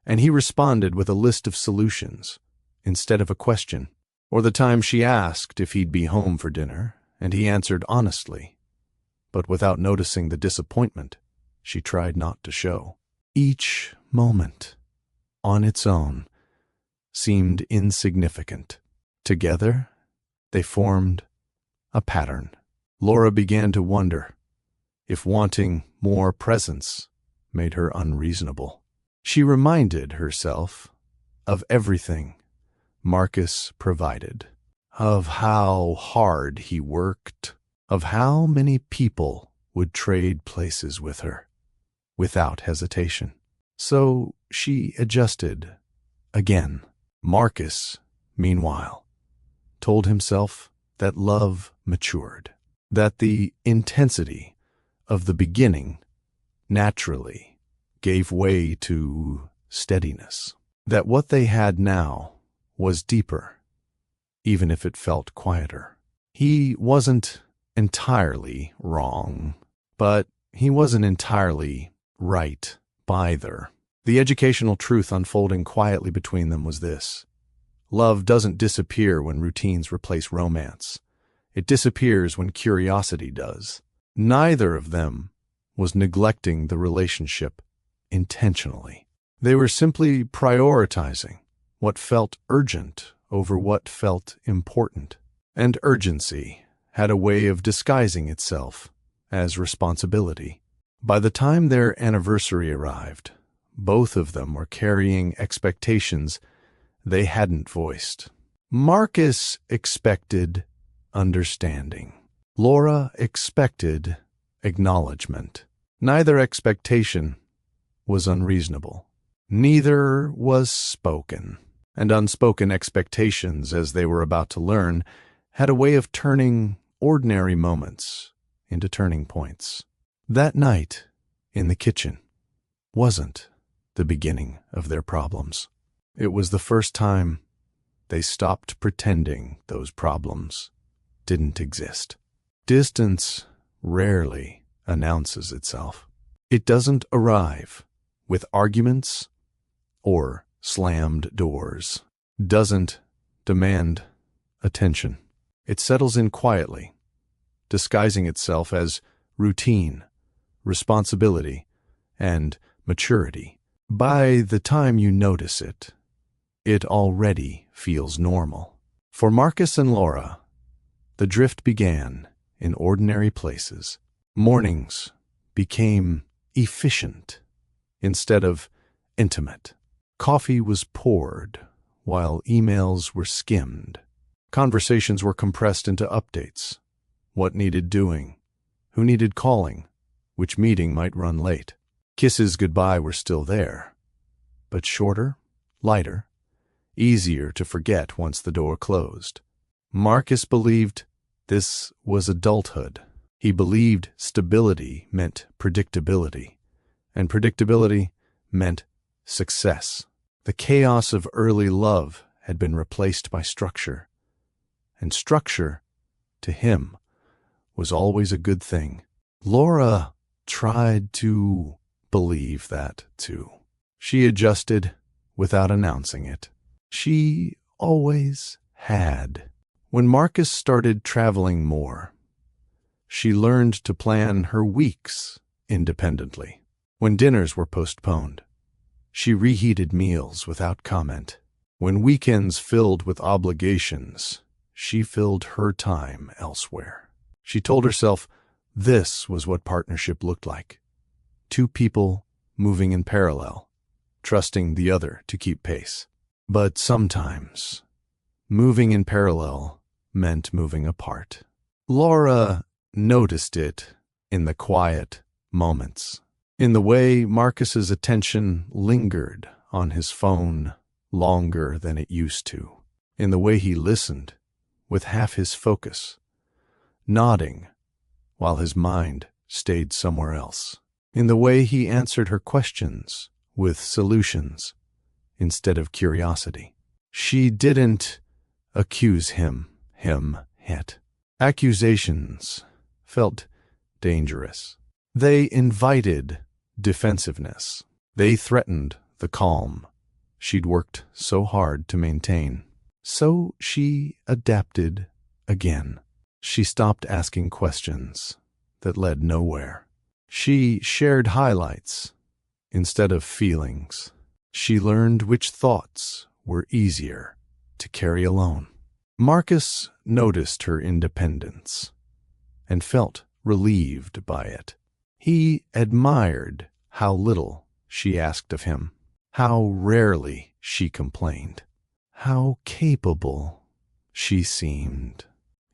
and he responded with a list of solutions instead of a question, or the time she asked if he'd be home for dinner, and he answered honestly, but without noticing the disappointment she tried not to show. Each moment, on its own, seemed insignificant. Together, they formed a pattern. Laura began to wonder if wanting more presence made her unreasonable. She reminded herself of everything Marcus provided, of how hard he worked, of how many people would trade places with her without hesitation. So she adjusted again. Marcus, meanwhile, told himself that love matured, that the intensity of the beginning naturally gave way to steadiness, that what they had now was deeper, even if it felt quieter. He wasn't entirely wrong, but he wasn't entirely right either. The educational truth unfolding quietly between them was this: love doesn't disappear when routines replace romance. It disappears when curiosity does. Neither of them was neglecting the relationship intentionally. They were simply prioritizing what felt urgent over what felt important. And urgency had a way of disguising itself as responsibility. By the time their anniversary arrived, both of them were carrying expectations they hadn't voiced. Marcus expected understanding. Laura expected acknowledgement. Neither expectation was unreasonable. Neither was spoken. And unspoken expectations, as they were about to learn, had a way of turning ordinary moments into turning points. That night in the kitchen wasn't the beginning of their problems. It was the first time they stopped pretending those problems didn't exist. Distance rarely announces itself. It doesn't arrive with arguments or slammed doors, doesn't demand attention. It settles in quietly, disguising itself as routine, responsibility, and maturity. By the time you notice it, it already feels normal. For Marcus and Laura, the drift began in ordinary places. Mornings became efficient instead of intimate. Coffee was poured while emails were skimmed. Conversations were compressed into updates. What needed doing? Who needed calling? Which meeting might run late? Kisses goodbye were still there, but shorter, lighter, easier to forget once the door closed. Marcus believed this was adulthood. He believed stability meant predictability, and predictability meant success. The chaos of early love had been replaced by structure, and structure, to him, was always a good thing. Laura tried to believe that, too. She adjusted without announcing it. She always had. When Marcus started traveling more, she learned to plan her weeks independently. When dinners were postponed, she reheated meals without comment. When weekends filled with obligations, she filled her time elsewhere. She told herself this was what partnership looked like. Two people moving in parallel, trusting the other to keep pace. But sometimes, moving in parallel meant moving apart. Laura noticed it in the quiet moments, in the way Marcus's attention lingered on his phone longer than it used to, in the way he listened with half his focus, nodding while his mind stayed somewhere else, in the way he answered her questions with solutions instead of curiosity. She didn't accuse him yet. Accusations felt dangerous. They invited defensiveness. They threatened the calm she'd worked so hard to maintain. So she adapted again. She stopped asking questions that led nowhere. She shared highlights instead of feelings. She learned which thoughts were easier to carry alone. Marcus noticed her independence and felt relieved by it. He admired how little she asked of him, how rarely she complained, how capable she seemed.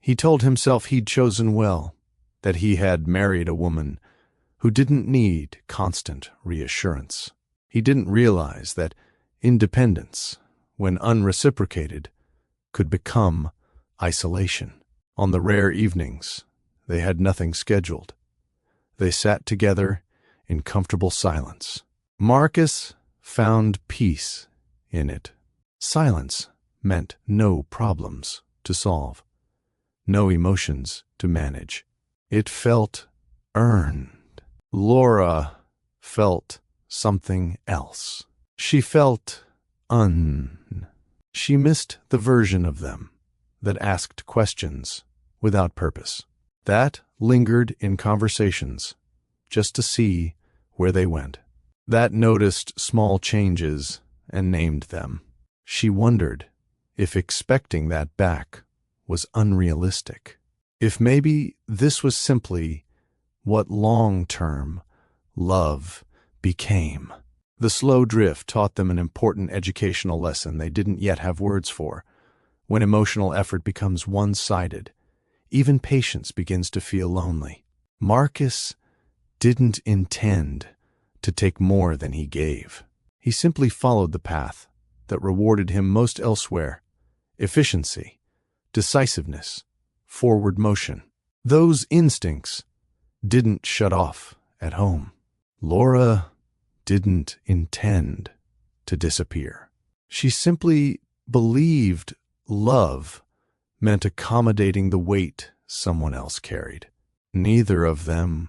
He told himself he'd chosen well, that he had married a woman who didn't need constant reassurance. He didn't realize that independence, when unreciprocated, could become isolation. On the rare evenings, they had nothing scheduled. They sat together in comfortable silence. Marcus found peace in it. Silence meant no problems to solve, no emotions to manage. It felt earned. Laura felt something else. She felt She missed the version of them that asked questions without purpose, that lingered in conversations just to see where they went, that noticed small changes and named them. She wondered if expecting that back was unrealistic, if maybe this was simply what long-term love became. The slow drift taught them an important educational lesson they didn't yet have words for. When emotional effort becomes one-sided, even patience begins to feel lonely. Marcus didn't intend to take more than he gave. He simply followed the path that rewarded him most elsewhere: efficiency, decisiveness, forward motion. Those instincts didn't shut off at home. Laura didn't intend to disappear. She simply believed love meant accommodating the weight someone else carried. Neither of them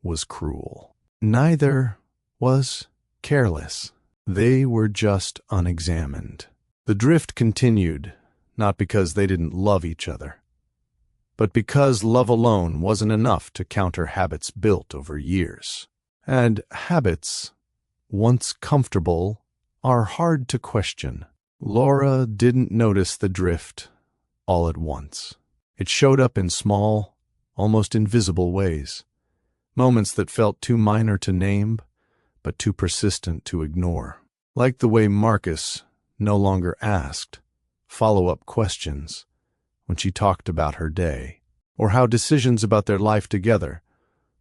was cruel. Neither was careless. They were just unexamined. The drift continued, not because they didn't love each other, but because love alone wasn't enough to counter habits built over years. And habits, once comfortable, are hard to question. Laura didn't notice the drift all at once. It showed up in small, almost invisible ways, moments that felt too minor to name, but too persistent to ignore. Like the way Marcus no longer asked follow-up questions when she talked about her day, or how decisions about their life together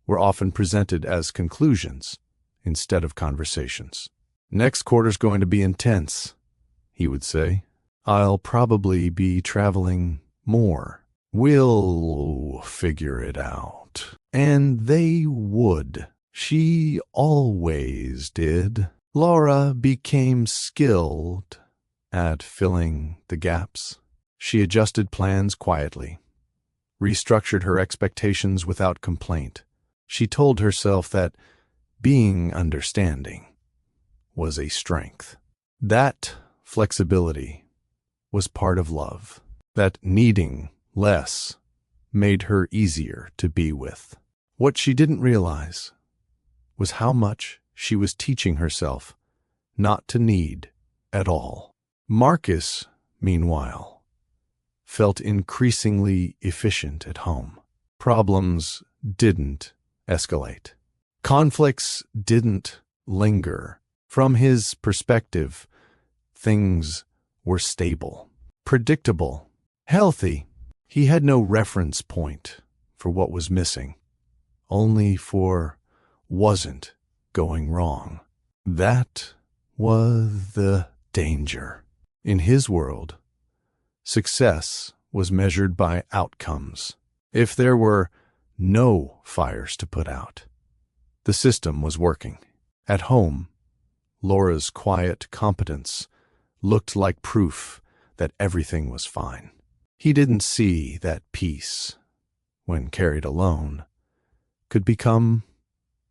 were often presented as conclusions instead of conversations. "Next quarter's going to be intense," he would say. "I'll probably be traveling more. We'll figure it out." And they would. She always did. Laura became skilled at filling the gaps. She adjusted plans quietly, restructured her expectations without complaint. She told herself that being understanding was a strength. That flexibility was part of love. That needing less made her easier to be with. What she didn't realize was how much she was teaching herself not to need at all. Marcus, meanwhile, felt increasingly efficient at home. Problems didn't escalate. Conflicts didn't linger. From his perspective, things were stable, predictable, healthy. He had no reference point for what was missing, only for wasn't going wrong. That was the danger. In his world, success was measured by outcomes. If there were no fires to put out, the system was working. At home, Laura's quiet competence looked like proof that everything was fine. He didn't see that peace, when carried alone, could become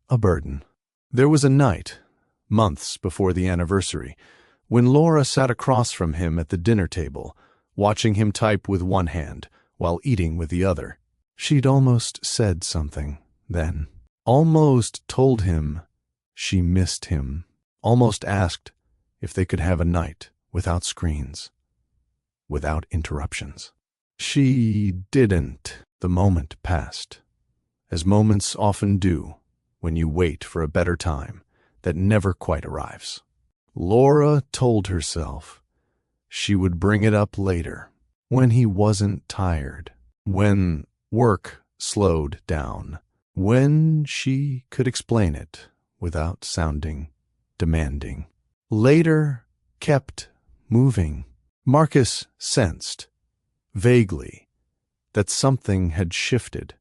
a burden. There was a night, months before the anniversary, when Laura sat across from him at the dinner table, watching him type with one hand while eating with the other. She'd almost said something then, almost told him she missed him, almost asked if they could have a night without screens, without interruptions. She didn't. The moment passed, as moments often do when you wait for a better time that never quite arrives. Laura told herself she would bring it up later, when he wasn't tired, when work slowed down, when she could explain it without sounding demanding. Later kept moving. Marcus sensed, vaguely, that something had shifted,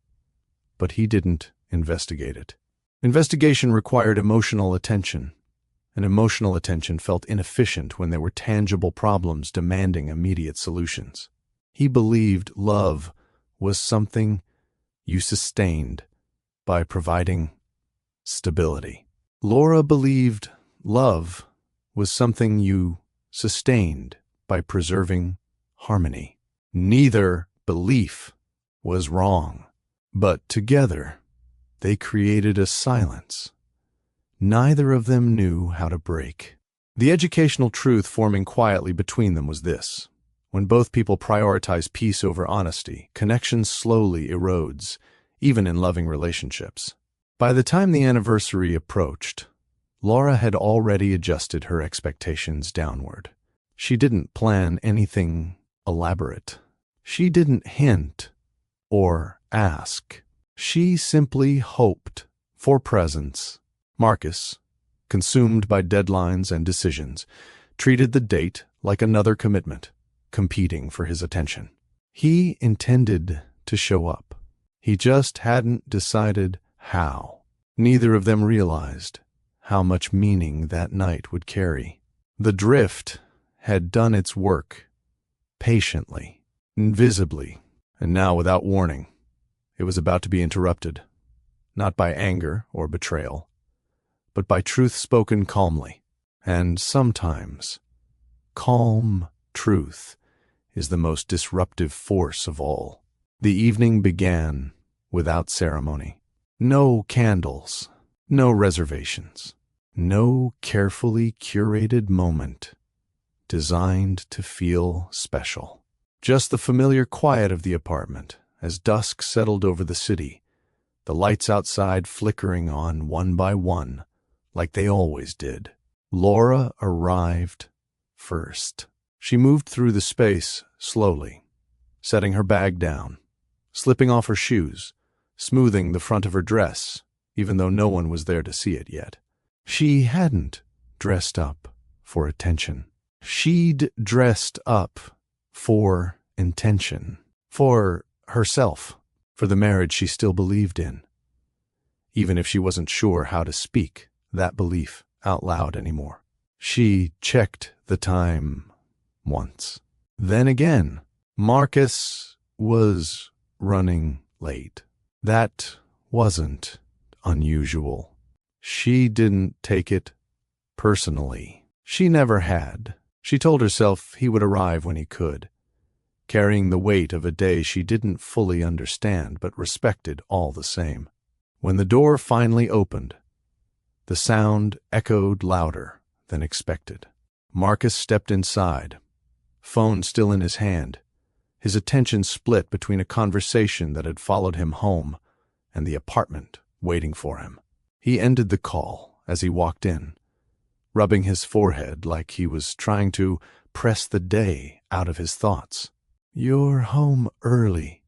but he didn't investigate it. Investigation required emotional attention, and emotional attention felt inefficient when there were tangible problems demanding immediate solutions. He believed love was something you sustained by providing stability. Laura believed love was something you sustained by preserving harmony. Neither belief was wrong, but together they created a silence neither of them knew how to break. The educational truth forming quietly between them was this: when both people prioritize peace over honesty, connection slowly erodes, even in loving relationships. By the time the anniversary approached, Laura had already adjusted her expectations downward. She didn't plan anything elaborate. She didn't hint or ask. She simply hoped for presence. Marcus, consumed by deadlines and decisions, treated the date like another commitment, competing for his attention. He intended to show up. He just hadn't decided how. Neither of them realized how much meaning that night would carry. The drift had done its work, patiently, invisibly, and now without warning. It was about to be interrupted, not by anger or betrayal, but by truth spoken calmly. And sometimes, calm truth is the most disruptive force of all. The evening began without ceremony. No candles, no reservations, no carefully curated moment designed to feel special. Just the familiar quiet of the apartment as dusk settled over the city, the lights outside flickering on one by one, like they always did. Laura arrived first. She moved through the space slowly, setting her bag down, slipping off her shoes, smoothing the front of her dress, even though no one was there to see it yet. She hadn't dressed up for attention. She'd dressed up for intention, for herself, for the marriage she still believed in, even if she wasn't sure how to speak that belief out loud anymore. She checked the time once. Then again, Marcus was running late. That wasn't unusual. She didn't take it personally. She never had. She told herself he would arrive when he could, carrying the weight of a day she didn't fully understand but respected all the same. When the door finally opened, the sound echoed louder than expected. Marcus stepped inside, phone still in his hand, his attention split between a conversation that had followed him home and the apartment waiting for him. He ended the call as he walked in, rubbing his forehead like he was trying to press the day out of his thoughts. "You're home early,"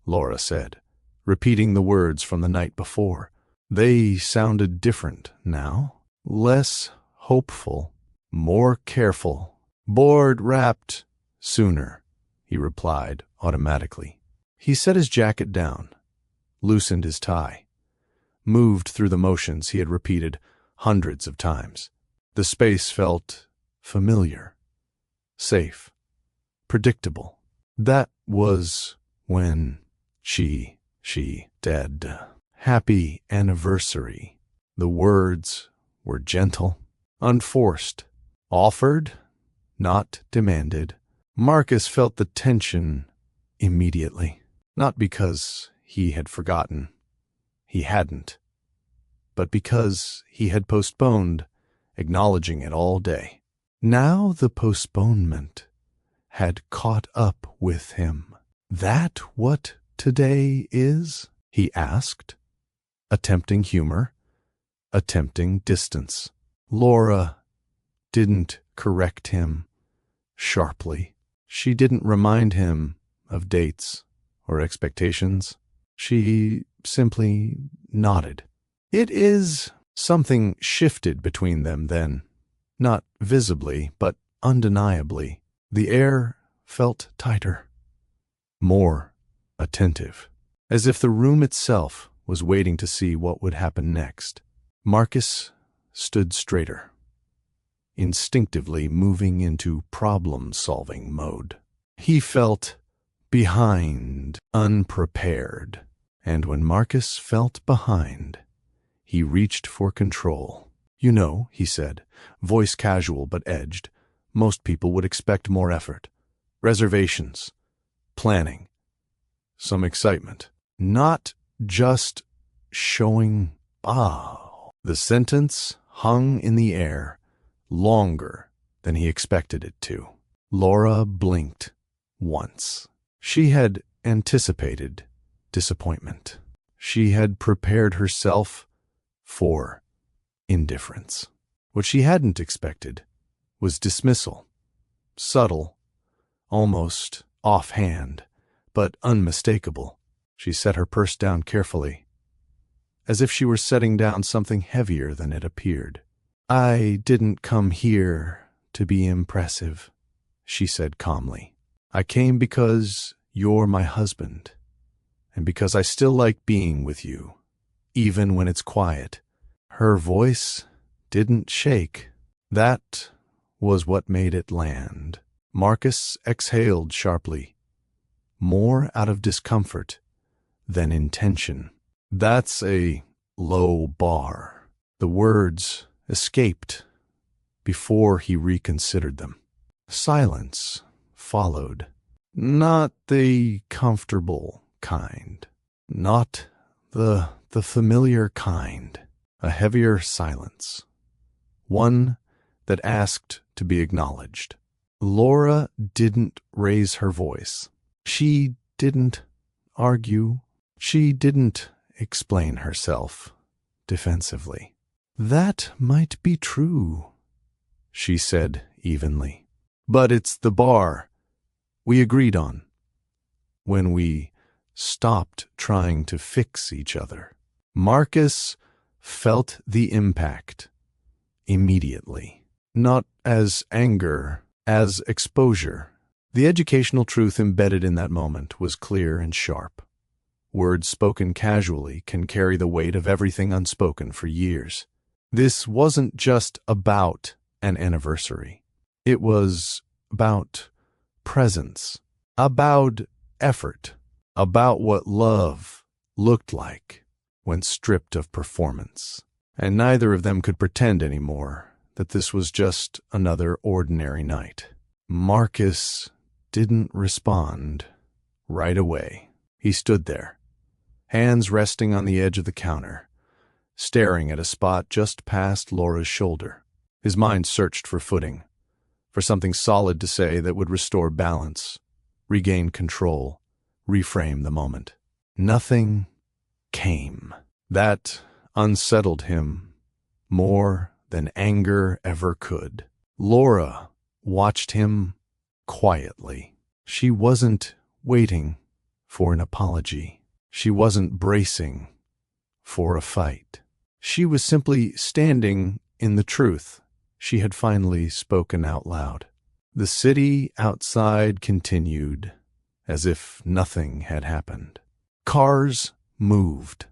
Laura said, repeating the words from the night before. They sounded different now, less hopeful, more careful. "Board wrapped sooner," he replied automatically. He set his jacket down, loosened his tie, moved through the motions he had repeated hundreds of times. The space felt familiar, safe, predictable. That was when she said, "Happy anniversary." The words were gentle, unforced, offered, not demanded. Marcus felt the tension immediately, not because he had forgotten. He hadn't, but because he had postponed acknowledging it all day. Now the postponement had caught up with him. "That what today is?" he asked, attempting humor, attempting distance. Laura didn't correct him sharply. She didn't remind him of dates or expectations. She simply nodded. "It is." Something shifted between them then, not visibly, but undeniably. The air felt tighter, more attentive, as if the room itself was waiting to see what would happen next. Marcus stood straighter, instinctively moving into problem-solving mode. He felt behind, unprepared, and when Marcus felt behind, he reached for control. "You know," he said, voice casual but edged, "most people would expect more effort. Reservations, planning, some excitement. Not just showing up." The sentence hung in the air longer than he expected it to. Laura blinked once. She had anticipated disappointment. She had prepared herself for indifference. What she hadn't expected was dismissal. Subtle, almost offhand, but unmistakable. She set her purse down carefully, as if she were setting down something heavier than it appeared. "I didn't come here to be impressive," she said calmly. "I came because you're my husband, and because I still like being with you, even when it's quiet." Her voice didn't shake. That was what made it land. Marcus exhaled sharply, more out of discomfort than intention. "That's a low bar." The words escaped before he reconsidered them. Silence followed. Not the comfortable kind. Not the familiar kind. A heavier silence. One that asked to be acknowledged. Laura didn't raise her voice. She didn't argue. She didn't explain herself defensively. "That might be true," she said evenly. "But it's the bar we agreed on when we stopped trying to fix each other." Marcus felt the impact immediately. Not as anger, as exposure. The educational truth embedded in that moment was clear and sharp. Words spoken casually can carry the weight of everything unspoken for years. This wasn't just about an anniversary. It was about presence, about effort, about what love looked like when stripped of performance. And neither of them could pretend anymore that this was just another ordinary night. Marcus didn't respond right away. He stood there, hands resting on the edge of the counter, staring at a spot just past Laura's shoulder. His mind searched for footing, for something solid to say that would restore balance, regain control, reframe the moment. Nothing came. That unsettled him more than anger ever could. Laura watched him quietly. She wasn't waiting for an apology. She wasn't bracing for a fight. She was simply standing in the truth she had finally spoken out loud. The city outside continued as if nothing had happened. Cars moved.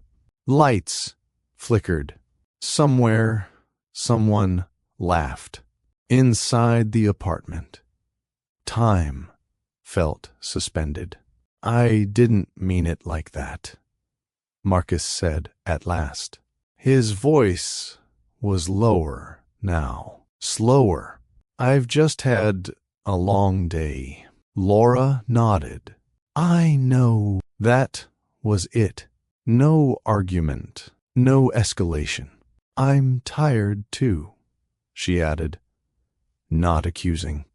Lights flickered. Somewhere, someone laughed. Inside the apartment, time felt suspended. "I didn't mean it like that," Marcus said at last. His voice was lower now, slower. "I've just had a long day." Laura nodded. "I know." That was it. No argument, no escalation. "I'm tired too," she added, not accusing,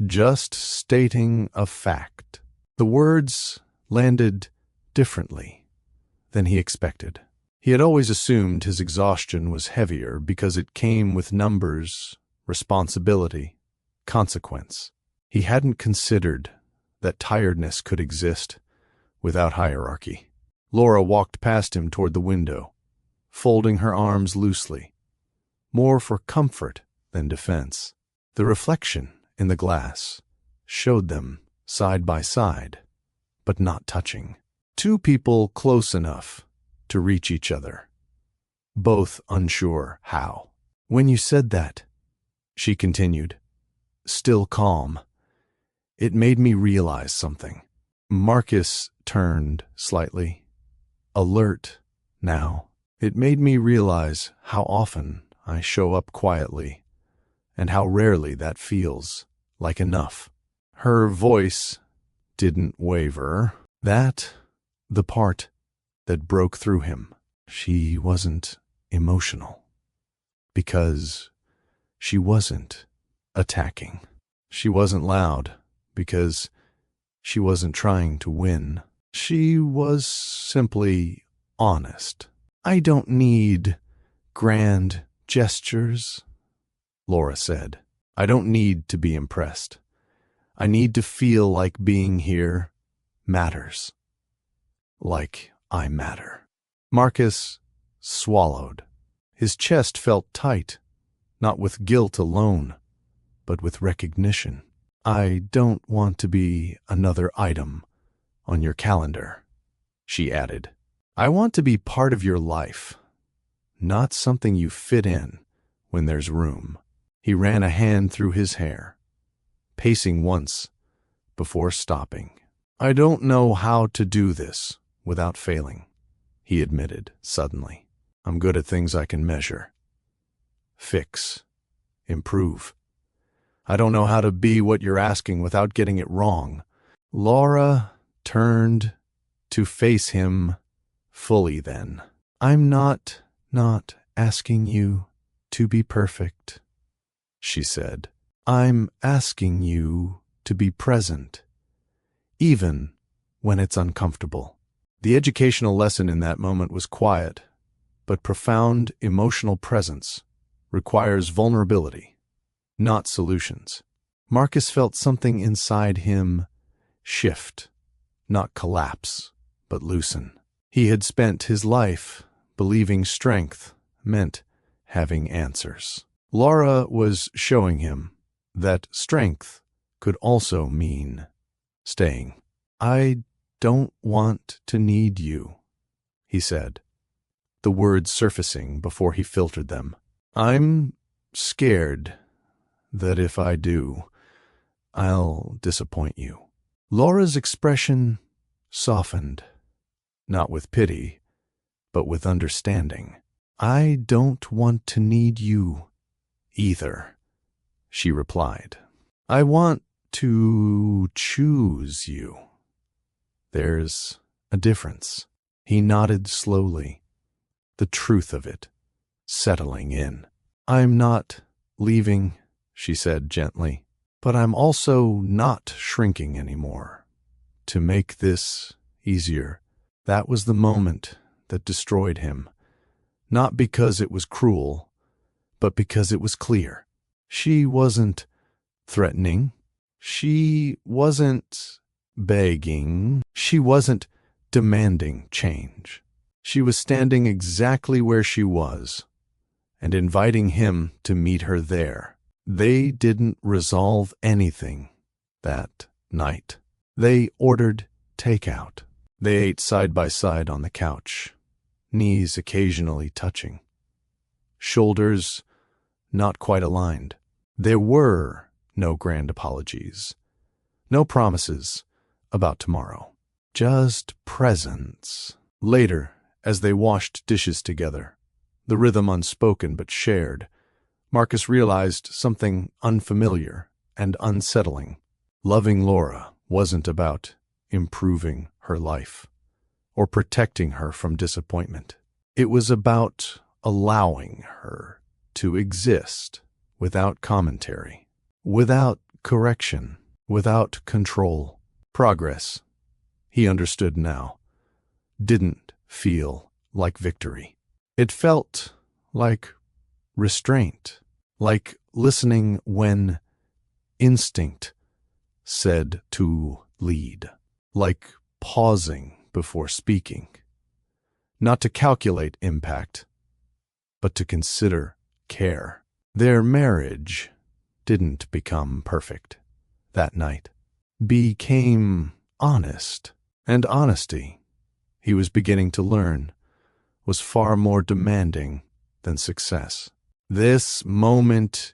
just stating a fact. The words landed differently than he expected. He had always assumed his exhaustion was heavier because it came with numbers, responsibility, consequence. He hadn't considered that tiredness could exist without hierarchy. Laura walked past him toward the window, folding her arms loosely, more for comfort than defense. The reflection in the glass showed them side by side, but not touching. Two people close enough to reach each other, both unsure how. When you said that, she continued, still calm, it made me realize something. Marcus turned slightly, alert now. It made me realize how often I show up quietly and how rarely that feels like enough. Her voice didn't waver. That, the part that broke through him. She wasn't emotional because she wasn't attacking. She wasn't loud because she wasn't trying to win. She was simply honest. I don't need grand gestures, Laura said. I don't need to be impressed. I need to feel like being here matters. Like I matter. Marcus swallowed. His chest felt tight, not with guilt alone, but with recognition. I don't want to be another item on your calendar, she added. I want to be part of your life, not something you fit in when there's room. He ran a hand through his hair, pacing once before stopping. I don't know how to do this without failing, he admitted suddenly. I'm good at things I can measure, fix, improve. I don't know how to be what you're asking without getting it wrong. Laura turned to face him fully then. I'm not asking you to be perfect, she said. I'm asking you to be present, even when it's uncomfortable. The educational lesson in that moment was quiet, but profound emotional presence requires vulnerability, not solutions. Marcus felt something inside him shift, not collapse, but loosen. He had spent his life believing strength meant having answers. Laura was showing him that strength could also mean staying. I don't want to need you, he said, the words surfacing before he filtered them. I'm scared that if I do, I'll disappoint you. Laura's expression softened, not with pity, but with understanding. I don't want to need you either, she replied. I want to choose you. There's a difference. He nodded slowly, the truth of it settling in. I'm not leaving, she said gently, but I'm also not shrinking anymore. To make this easier, that was the moment that destroyed him. Not because it was cruel, but because it was clear. She wasn't threatening. She wasn't begging. She wasn't demanding change. She was standing exactly where she was and inviting him to meet her there. They didn't resolve anything that night. They ordered takeout. They ate side by side on the couch, knees occasionally touching, shoulders not quite aligned. There were no grand apologies, no promises about tomorrow, just presence. Later, as they washed dishes together, the rhythm unspoken but shared, Marcus realized something unfamiliar and unsettling. Loving Laura wasn't about improving her life or protecting her from disappointment. It was about allowing her to exist without commentary, without correction, without control. Progress, he understood now, didn't feel like victory. It felt like restraint, like listening when instinct said to lead, like pausing before speaking, not to calculate impact, but to consider care. Their marriage didn't become perfect that night, became honest, and honesty he was beginning to learn was far more demanding than success. This moment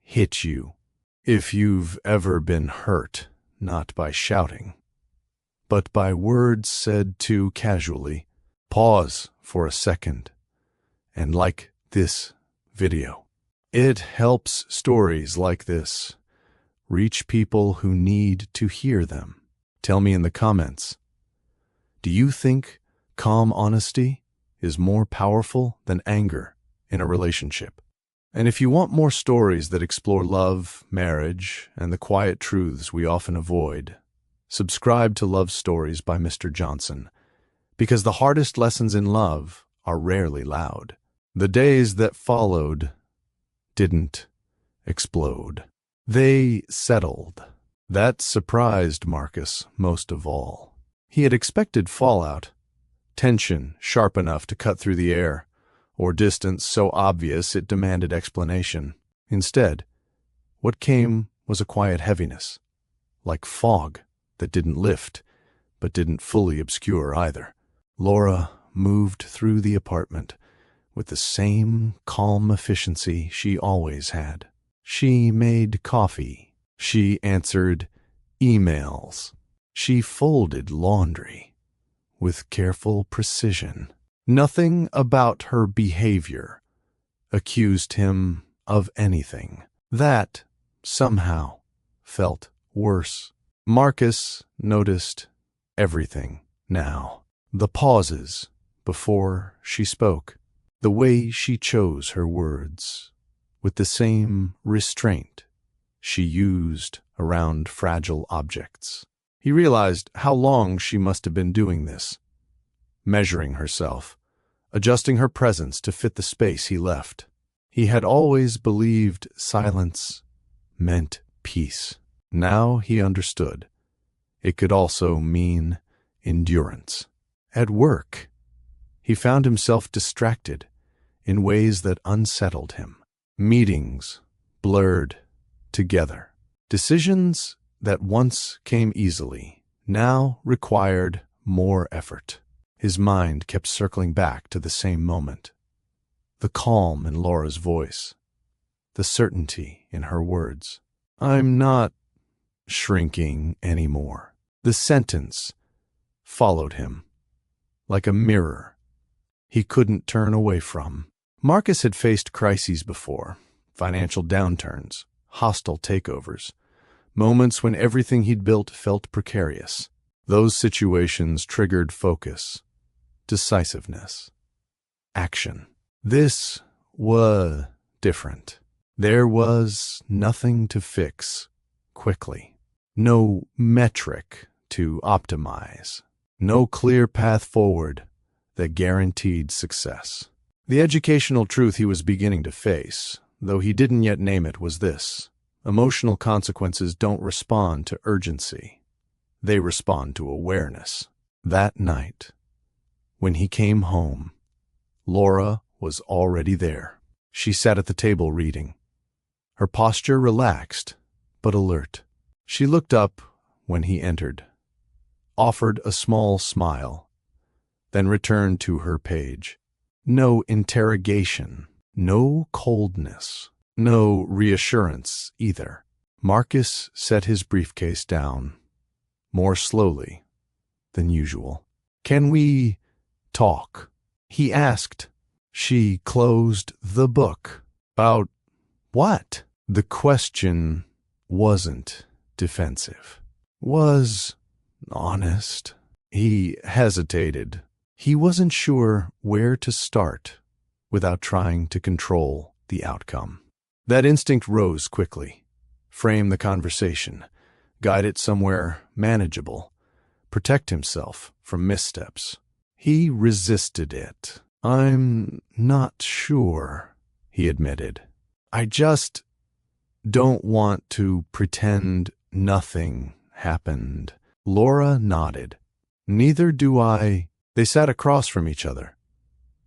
hit you, if you've ever been hurt, not by shouting, but by words said too casually. Pause for a second and like this video. It helps stories like this reach people who need to hear them. Tell me in the comments, do you think calm honesty is more powerful than anger in a relationship? And if you want more stories that explore love, marriage, and the quiet truths we often avoid, subscribe to Love Stories by Mr. Johnson, because the hardest lessons in love are rarely loud. The days that followed didn't explode. They settled. That surprised Marcus most of all. He had expected fallout, tension sharp enough to cut through the air, or distance so obvious it demanded explanation. Instead, what came was a quiet heaviness, like fog that didn't lift, but didn't fully obscure either. Laura moved through the apartment with the same calm efficiency she always had. She made coffee. She answered emails. She folded laundry with careful precision. Nothing about her behavior accused him of anything. That somehow felt worse. Marcus noticed everything now. The pauses before she spoke, the way she chose her words, with the same restraint she used around fragile objects. He realized how long she must have been doing this, measuring herself, adjusting her presence to fit the space he left. He had always believed silence meant peace. Now he understood. It could also mean endurance. At work, he found himself distracted in ways that unsettled him. Meetings blurred together. Decisions that once came easily now required more effort. His mind kept circling back to the same moment. The calm in Laura's voice, the certainty in her words. I'm not shrinking anymore. The sentence followed him like a mirror he couldn't turn away from. Marcus had faced crises before, financial downturns, hostile takeovers, moments when everything he'd built felt precarious. Those situations triggered focus, decisiveness, action. This was different. There was nothing to fix quickly, no metric to optimize, no clear path forward that guaranteed success. The educational truth he was beginning to face, though he didn't yet name it, was this: emotional consequences don't respond to urgency. They respond to awareness. That night, when he came home, Laura was already there. She sat at the table reading, her posture relaxed but alert. She looked up when he entered, offered a small smile, then returned to her page. No interrogation, no coldness, no reassurance either. Marcus set his briefcase down, more slowly than usual. Can we talk? He asked. She closed the book. About what? The question wasn't defensive, was honest. He hesitated. He wasn't sure where to start without trying to control the outcome. That instinct rose quickly. Frame the conversation, guide it somewhere manageable, protect himself from missteps. He resisted it. I'm not sure, he admitted. I just don't want to pretend nothing happened. Laura nodded. Neither do I. They sat across from each other,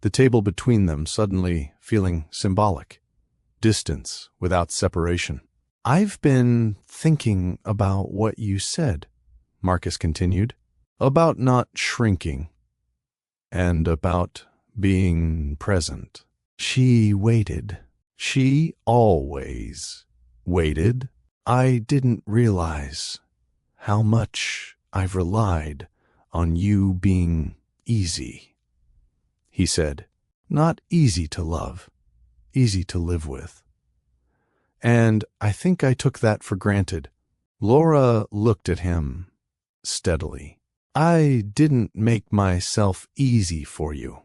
the table between them suddenly feeling symbolic. Distance without separation. I've been thinking about what you said, Marcus continued, about not shrinking. and about being present. She waited. She always waited. I didn't realize how much I've relied on you being easy, he said. Not easy to love, easy to live with. And I think I took that for granted. Laura looked at him steadily. I didn't make myself easy for you,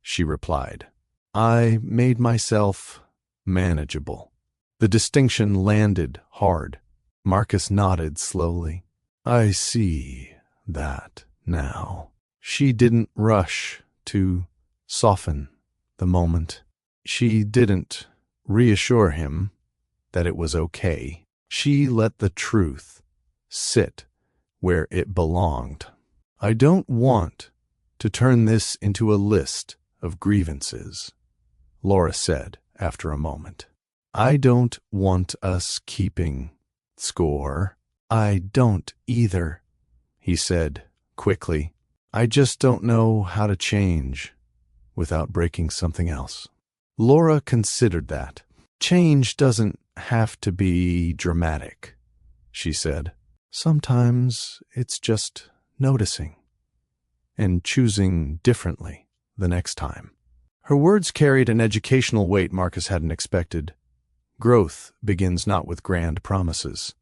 she replied. I made myself manageable. The distinction landed hard. Marcus nodded slowly. I see that now. She didn't rush to soften the moment. She didn't reassure him that it was okay. She let the truth sit where it belonged. I don't want to turn this into a list of grievances, Laura said after a moment. I don't want us keeping score. I don't either, he said quickly. I just don't know how to change without breaking something else. Laura considered that. Change doesn't have to be dramatic, she said. Sometimes it's just noticing and choosing differently the next time. Her words carried an educational weight Marcus hadn't expected. Growth begins not with grand promises,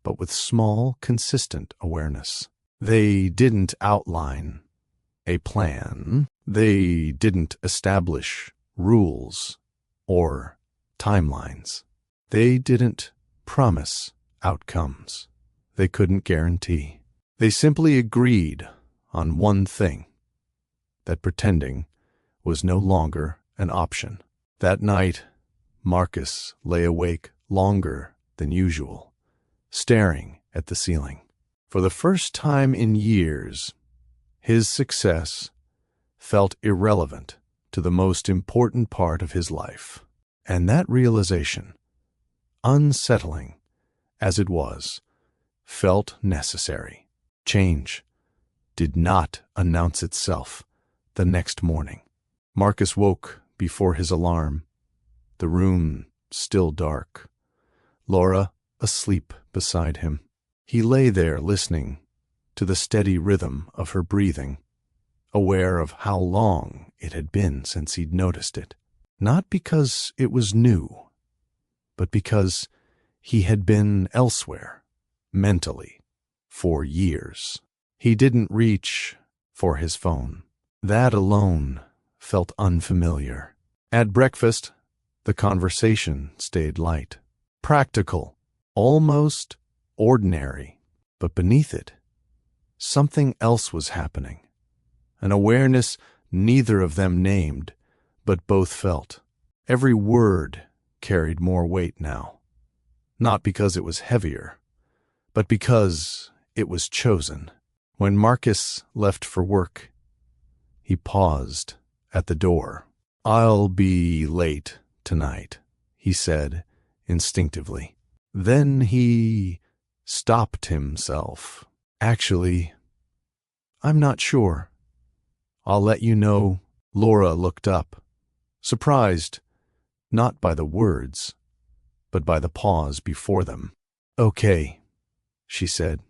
but with small, consistent awareness. They didn't outline a plan. They didn't establish rules or timelines. They didn't promise outcomes they couldn't guarantee. They simply agreed on one thing, that pretending was no longer an option. That night, Marcus lay awake longer than usual, staring at the ceiling. For the first time in years, his success felt irrelevant to the most important part of his life. And that realization, unsettling as it was, felt necessary. Change did not announce itself the next morning. Marcus woke before his alarm, the room still dark, Laura asleep beside him. He lay there listening to the steady rhythm of her breathing, aware of how long it had been since he'd noticed it. Not because it was new, but because he had been elsewhere, mentally, for years. He didn't reach for his phone. That alone felt unfamiliar. At breakfast, the conversation stayed light, practical, almost ordinary. But beneath it, something else was happening. An awareness neither of them named, but both felt. Every word carried more weight now. Not because it was heavier, but because it was chosen. When Marcus left for work, he paused at the door. I'll be late tonight, he said instinctively. Then he stopped himself. Actually, I'm not sure. I'll let you know. Laura looked up, surprised, not by the words, but by the pause before them. Okay, she said.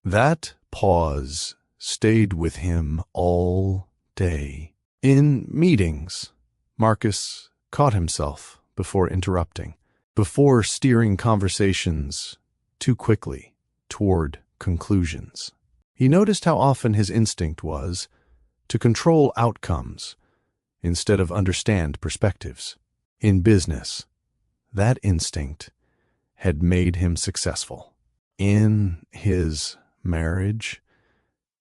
That pause stayed with him all day. In meetings, Marcus caught himself before interrupting, before steering conversations too quickly toward conclusions. He noticed how often his instinct was to control outcomes instead of understand perspectives. In business, that instinct had made him successful. In his marriage,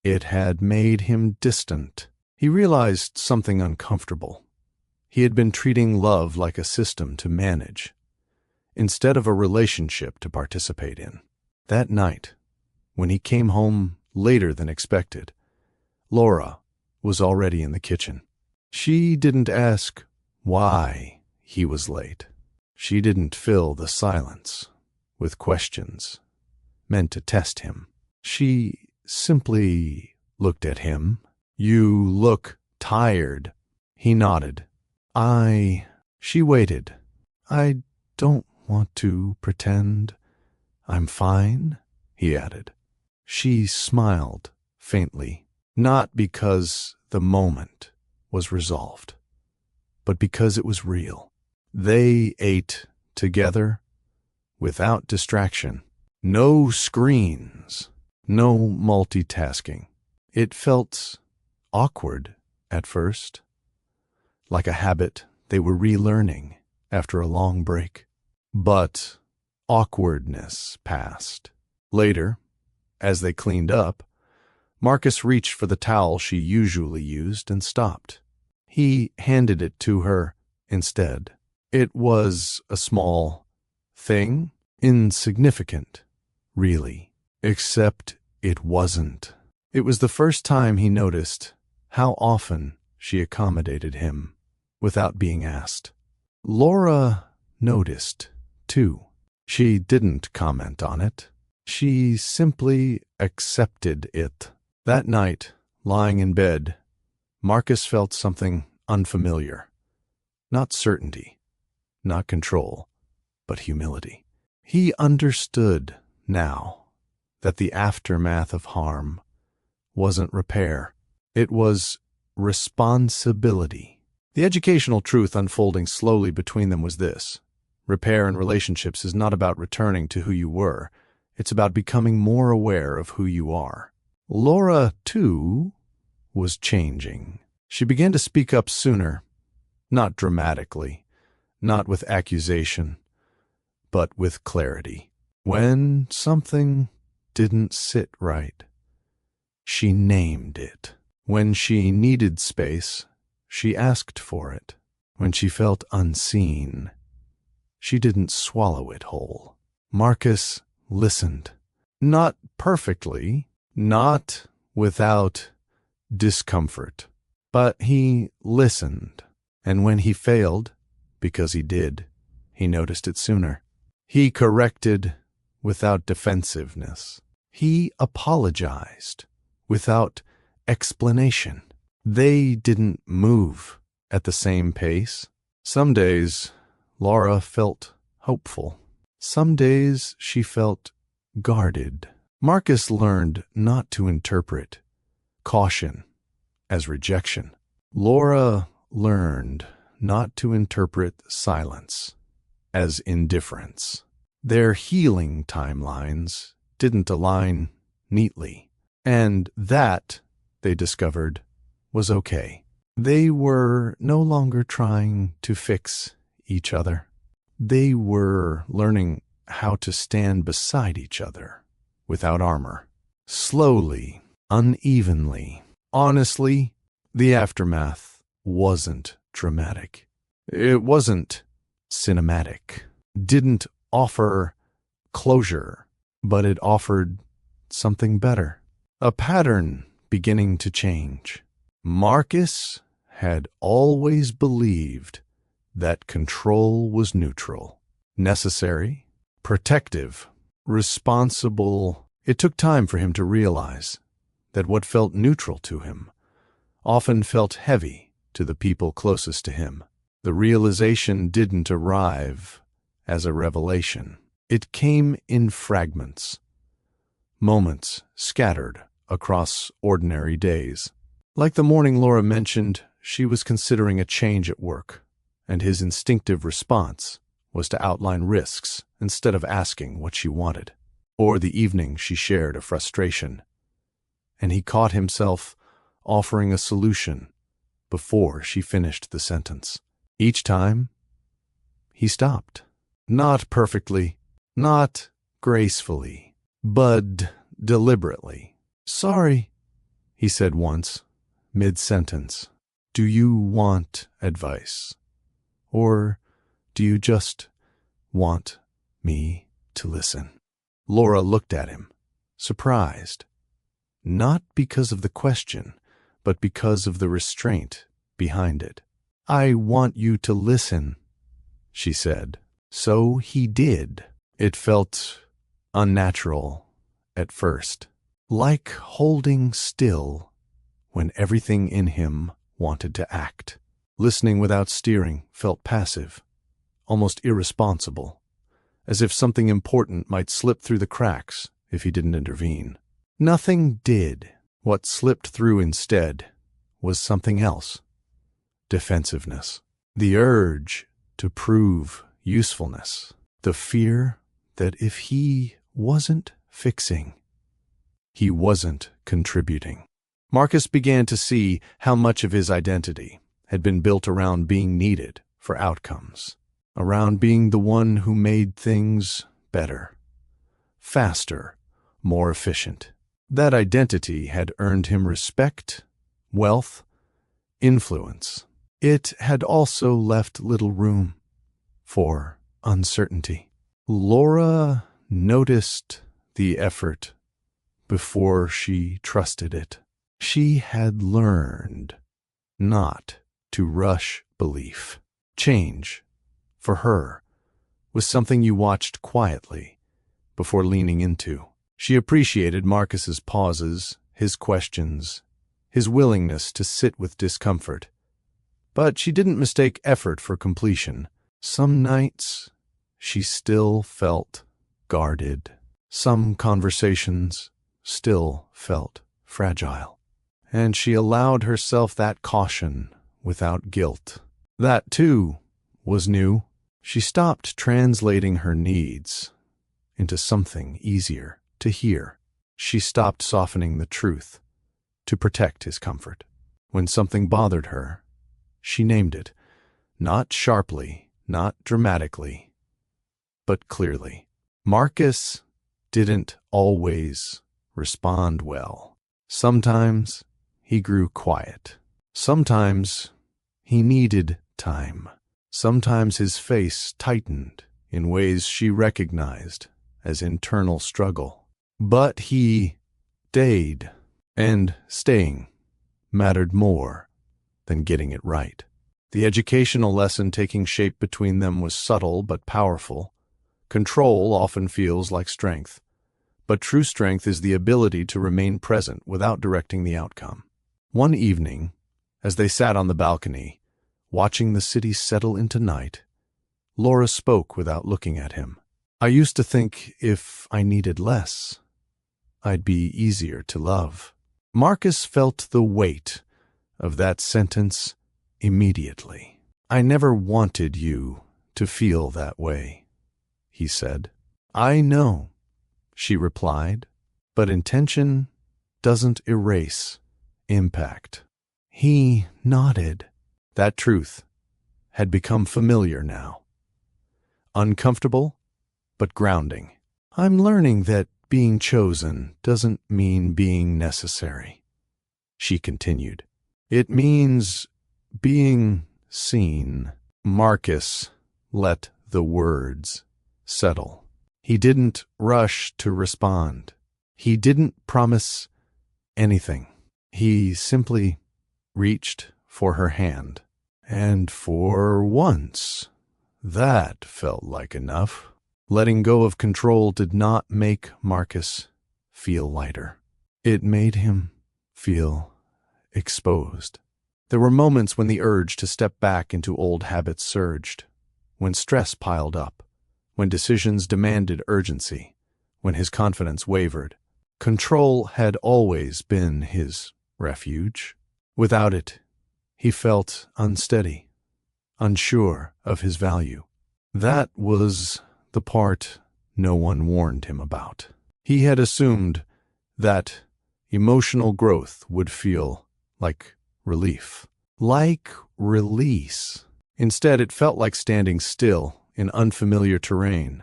it had made him distant. He realized something uncomfortable. He had been treating love like a system to manage, instead of a relationship to participate in. That night, when he came home later than expected, Laura was already in the kitchen. She didn't ask why he was late. She didn't fill the silence with questions meant to test him. She simply looked at him. You look tired. He nodded. She waited. I don't want to pretend I'm fine, he added. She smiled faintly, not because the moment was resolved, but because it was real. They ate together without distraction. No screens, no multitasking. It felt awkward at first, like a habit they were relearning after a long break. But awkwardness passed. Later, as they cleaned up, Marcus reached for the towel she usually used and stopped. He handed it to her instead. It was a small thing, insignificant, really, except it wasn't. It was the first time he noticed how often she accommodated him without being asked. Laura noticed, too. She didn't comment on it. She simply accepted it. That night, lying in bed, Marcus felt something unfamiliar. Not certainty, not control, but humility. He understood now that the aftermath of harm wasn't repair. It was responsibility. The educational truth unfolding slowly between them was this: repair in relationships is not about returning to who you were. It's about becoming more aware of who you are. Laura, too, was changing. She began to speak up sooner, not dramatically, not with accusation, but with clarity. When something didn't sit right, she named it. When she needed space, she asked for it. When she felt unseen, she didn't swallow it whole. Marcus listened. Not perfectly, not without discomfort, but he listened. And when he failed, because he did, he noticed it sooner. He corrected without defensiveness. He apologized without explanation. They didn't move at the same pace. Some days, Laura felt hopeful. Some days, she felt guarded. Marcus learned not to interpret caution as rejection. Laura learned not to interpret silence as indifference. Their healing timelines didn't align neatly, and that, they discovered, was okay. They were no longer trying to fix each other. They were learning how to stand beside each other without armor. Slowly, unevenly, honestly, the aftermath wasn't dramatic. It wasn't cinematic. Didn't offer closure, but it offered something better. A pattern beginning to change. Marcus had always believed that control was neutral, necessary, protective, responsible. It took time for him to realize that what felt neutral to him often felt heavy to the people closest to him. The realization didn't arrive as a revelation. It came in fragments, moments scattered across ordinary days. Like the morning Laura mentioned, she was considering a change at work, and his instinctive response was to outline risks instead of asking what she wanted. Or the evening she shared a frustration, and he caught himself offering a solution before she finished the sentence. Each time, he stopped. Not perfectly, not gracefully, but deliberately. "Sorry," he said once, mid-sentence. "Do you want advice? Or do you just want me to listen?" Laura looked at him, surprised, not because of the question, but because of the restraint behind it. "I want you to listen," she said. So he did. It felt unnatural at first, like holding still when everything in him wanted to act. Listening without steering felt passive, almost irresponsible, as if something important might slip through the cracks if he didn't intervene. Nothing did. What slipped through instead was something else. Defensiveness. The urge to prove usefulness. The fear that if he wasn't fixing, he wasn't contributing. Marcus began to see how much of his identity had been built around being needed for outcomes, around being the one who made things better, faster, more efficient. That identity had earned him respect, wealth, influence. It had also left little room for uncertainty. Laura noticed the effort before she trusted it. She had learned not to rush belief. Change, for her, was something you watched quietly before leaning into. She appreciated Marcus's pauses, his questions, his willingness to sit with discomfort. But she didn't mistake effort for completion. Some nights, she still felt guarded. Some conversations still felt fragile. And she allowed herself that caution without guilt. That, too, was new. She stopped translating her needs into something easier to hear. She stopped softening the truth to protect his comfort. When something bothered her, she named it, not sharply, not dramatically, but clearly. Marcus didn't always respond well. Sometimes he grew quiet. Sometimes he needed time. Sometimes his face tightened in ways she recognized as internal struggle. But he stayed, and staying mattered more than getting it right. The educational lesson taking shape between them was subtle but powerful. Control often feels like strength, but true strength is the ability to remain present without directing the outcome. One evening, as they sat on the balcony, watching the city settle into night, Laura spoke without looking at him. "I used to think if I needed less, I'd be easier to love." Marcus felt the weight of that sentence immediately. "I never wanted you to feel that way," he said. "I know," she replied, "but intention doesn't erase impact." He nodded. That truth had become familiar now. Uncomfortable, but grounding. "I'm learning that being chosen doesn't mean being necessary," she continued. "It means being seen." Marcus let the words settle. He didn't rush to respond. He didn't promise anything. He simply reached for her hand. And for once, that felt like enough. Letting go of control did not make Marcus feel lighter. It made him feel exposed. There were moments when the urge to step back into old habits surged, when stress piled up, when decisions demanded urgency, when his confidence wavered. Control had always been his refuge. Without it, he felt unsteady, unsure of his value. That was the part no one warned him about. He had assumed that emotional growth would feel like relief, like release. Instead, it felt like standing still in unfamiliar terrain,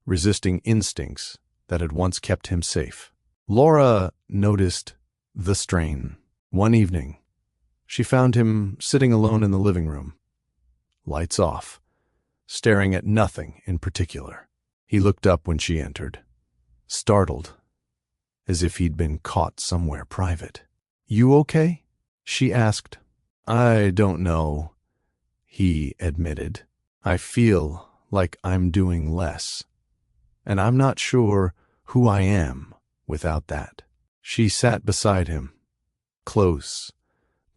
resisting instincts that had once kept him safe. Laura noticed the strain. One evening, she found him sitting alone in the living room, lights off, staring at nothing in particular. He looked up when she entered, startled, as if he'd been caught somewhere private. "You okay?" she asked. "I don't know," he admitted. "I feel like I'm doing less, and I'm not sure who I am without that." She sat beside him, close,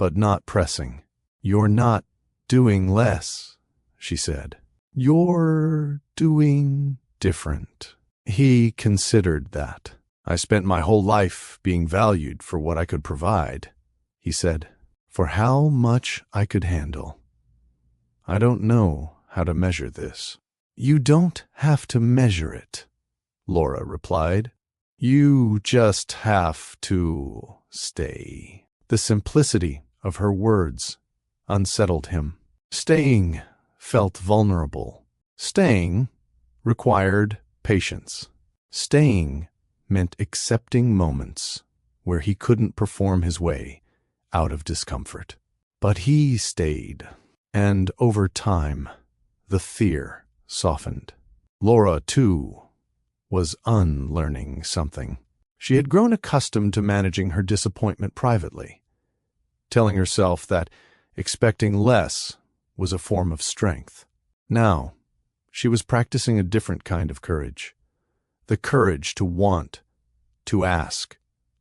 but not pressing. "You're not doing less," she said. "You're doing different." He considered that. "I spent my whole life being valued for what I could provide," he said, "for how much I could handle. I don't know how to measure this." "You don't have to measure it," Laura replied. "You just have to stay." The simplicity of her words unsettled him. Staying felt vulnerable. Staying required patience. Staying meant accepting moments where he couldn't perform his way out of discomfort. But he stayed, and over time, the fear softened. Laura, too, was unlearning something. She had grown accustomed to managing her disappointment privately, telling herself that expecting less was a form of strength. Now, she was practicing a different kind of courage. The courage to want, to ask,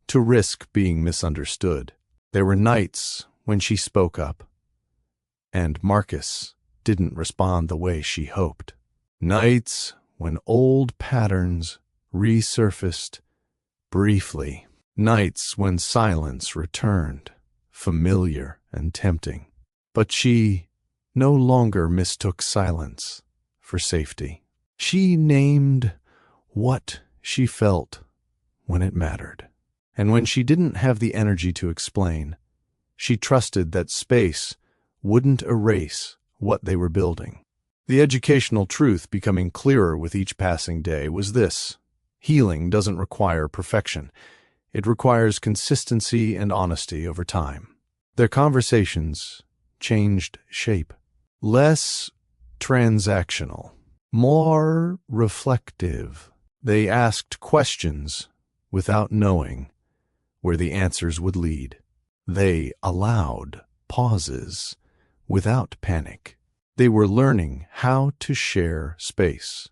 to risk being misunderstood. There were nights when she spoke up, and Marcus didn't respond the way she hoped. Nights when old patterns resurfaced briefly. Nights when silence returned, familiar and tempting. But she no longer mistook silence for safety. She named what she felt when it mattered. And when she didn't have the energy to explain, she trusted that space wouldn't erase what they were building. The educational truth becoming clearer with each passing day was this: healing doesn't require perfection. It requires consistency and honesty over time. Their conversations changed shape. Less transactional, more reflective. They asked questions without knowing where the answers would lead. They allowed pauses without panic. They were learning how to share space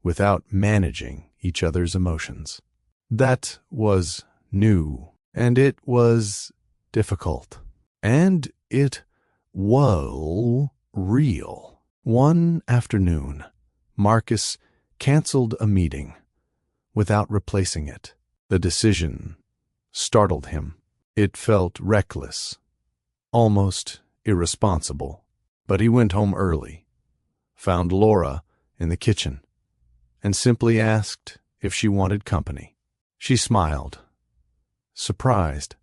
without managing each other's emotions. That was new, and it was difficult, and it was real. One afternoon, Marcus canceled a meeting without replacing it. The decision startled him. It felt reckless, almost irresponsible. But he went home early, found Laura in the kitchen, and simply asked if she wanted company. She smiled, surprised.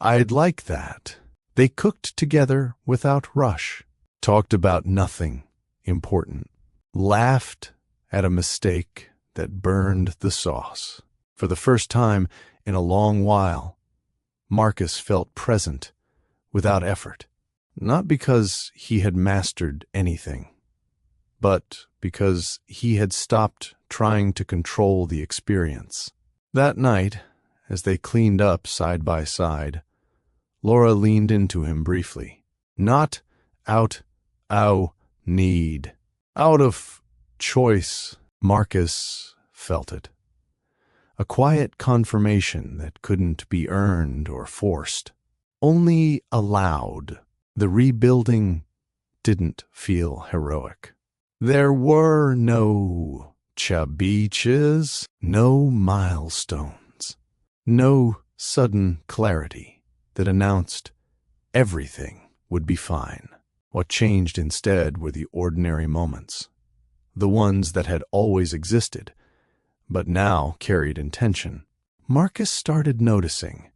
"I'd like that." They cooked together without rush, talked about nothing important, laughed at a mistake that burned the sauce. For the first time in a long while, Marcus felt present without effort. Not because he had mastered anything, but because he had stopped trying to control the experience. That night, as they cleaned up side by side, Laura leaned into him briefly. Not out of need, out of choice. Marcus felt it. A quiet confirmation that couldn't be earned or forced, only allowed. The rebuilding didn't feel heroic. There were no beaches, no milestones, no sudden clarity that announced everything would be fine. What changed instead were the ordinary moments, the ones that had always existed, but now carried intention. Marcus started noticing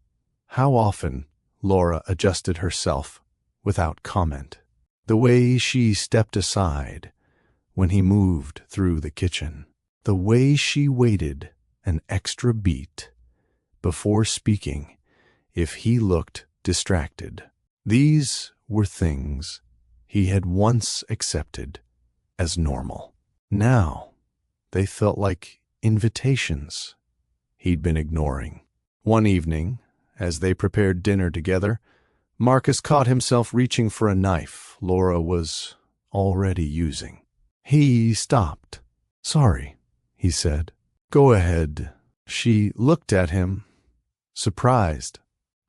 how often Laura adjusted herself without comment. The way she stepped aside when he moved through the kitchen. The way she waited an extra beat before speaking if he looked distracted. These were things he had once accepted as normal. Now they felt like invitations he'd been ignoring. One evening, as they prepared dinner together, Marcus caught himself reaching for a knife Laura was already using. He stopped. "Sorry," he said. "Go ahead." She looked at him, surprised.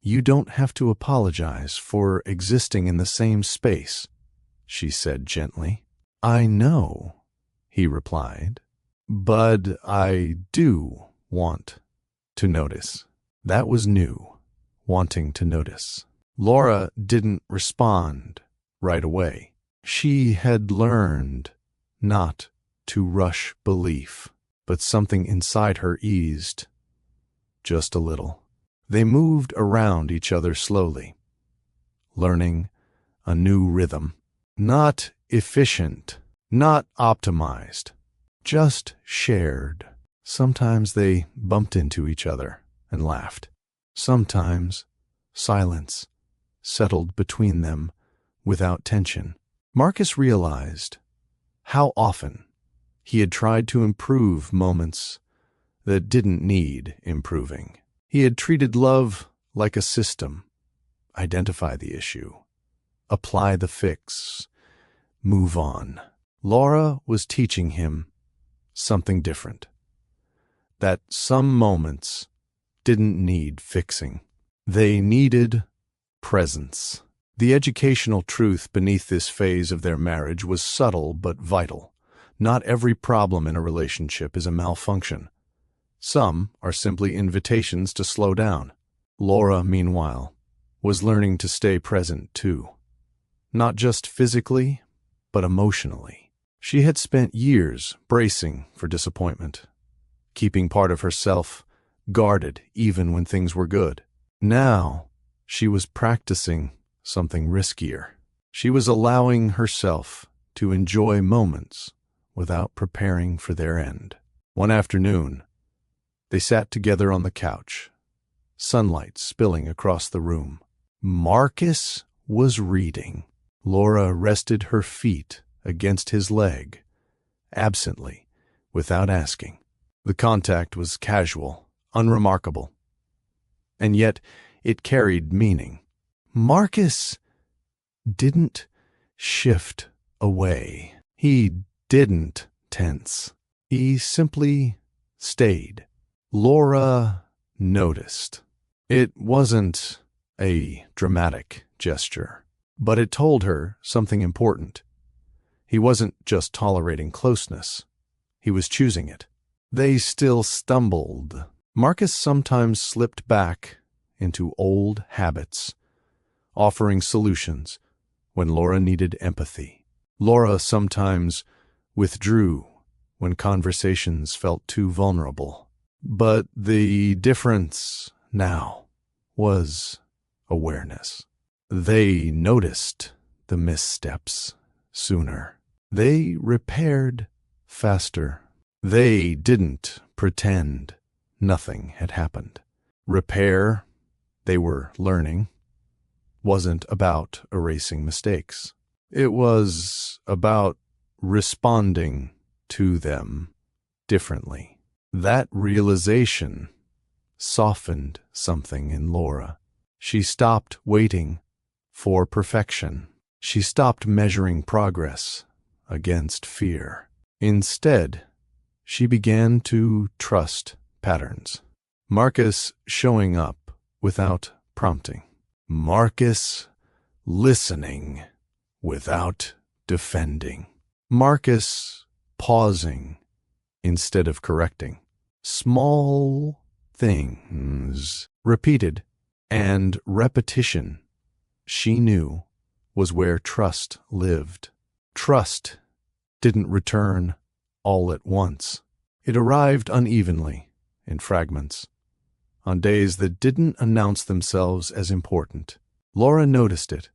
"You don't have to apologize for existing in the same space," she said gently. "I know," he replied, "but I do want to notice." That was new, wanting to notice. Laura didn't respond right away. She had learned not to rush belief, but something inside her eased just a little. They moved around each other slowly, learning a new rhythm. Not efficient, not optimized, just shared. Sometimes they bumped into each other and laughed. Sometimes silence settled between them without tension. Marcus realized how often he had tried to improve moments that didn't need improving. He had treated love like a system. Identify the issue, apply the fix, move on. Laura was teaching him something different. That some moments didn't need fixing. They needed presence. The educational truth beneath this phase of their marriage was subtle but vital. Not every problem in a relationship is a malfunction. Some are simply invitations to slow down. Laura, meanwhile, was learning to stay present too. Not just physically, but emotionally. She had spent years bracing for disappointment, keeping part of herself guarded even when things were good. Now, she was practicing something riskier. She was allowing herself to enjoy moments without preparing for their end. One afternoon, they sat together on the couch, sunlight spilling across the room. Marcus was reading. Laura rested her feet against his leg, absently, without asking. The contact was casual, unremarkable, and yet it carried meaning. Marcus didn't shift away. He didn't tense. He simply stayed. Laura noticed. It wasn't a dramatic gesture, but it told her something important. He wasn't just tolerating closeness. He was choosing it. They still stumbled. Marcus sometimes slipped back into old habits, offering solutions when Laura needed empathy. Laura sometimes withdrew when conversations felt too vulnerable. But the difference now was awareness. They noticed the missteps sooner. They repaired faster. They didn't pretend nothing had happened. Repair, they were learning, wasn't about erasing mistakes. It was about responding to them differently. That realization softened something in Laura. She stopped waiting for perfection. She stopped measuring progress against fear. Instead, she began to trust patterns. Marcus showing up without prompting. Marcus listening without defending. Marcus pausing instead of correcting. Small things repeated, and repetition, she knew, was where trust lived. Trust didn't return all at once. It arrived unevenly, in fragments, on days that didn't announce themselves as important. Laura noticed it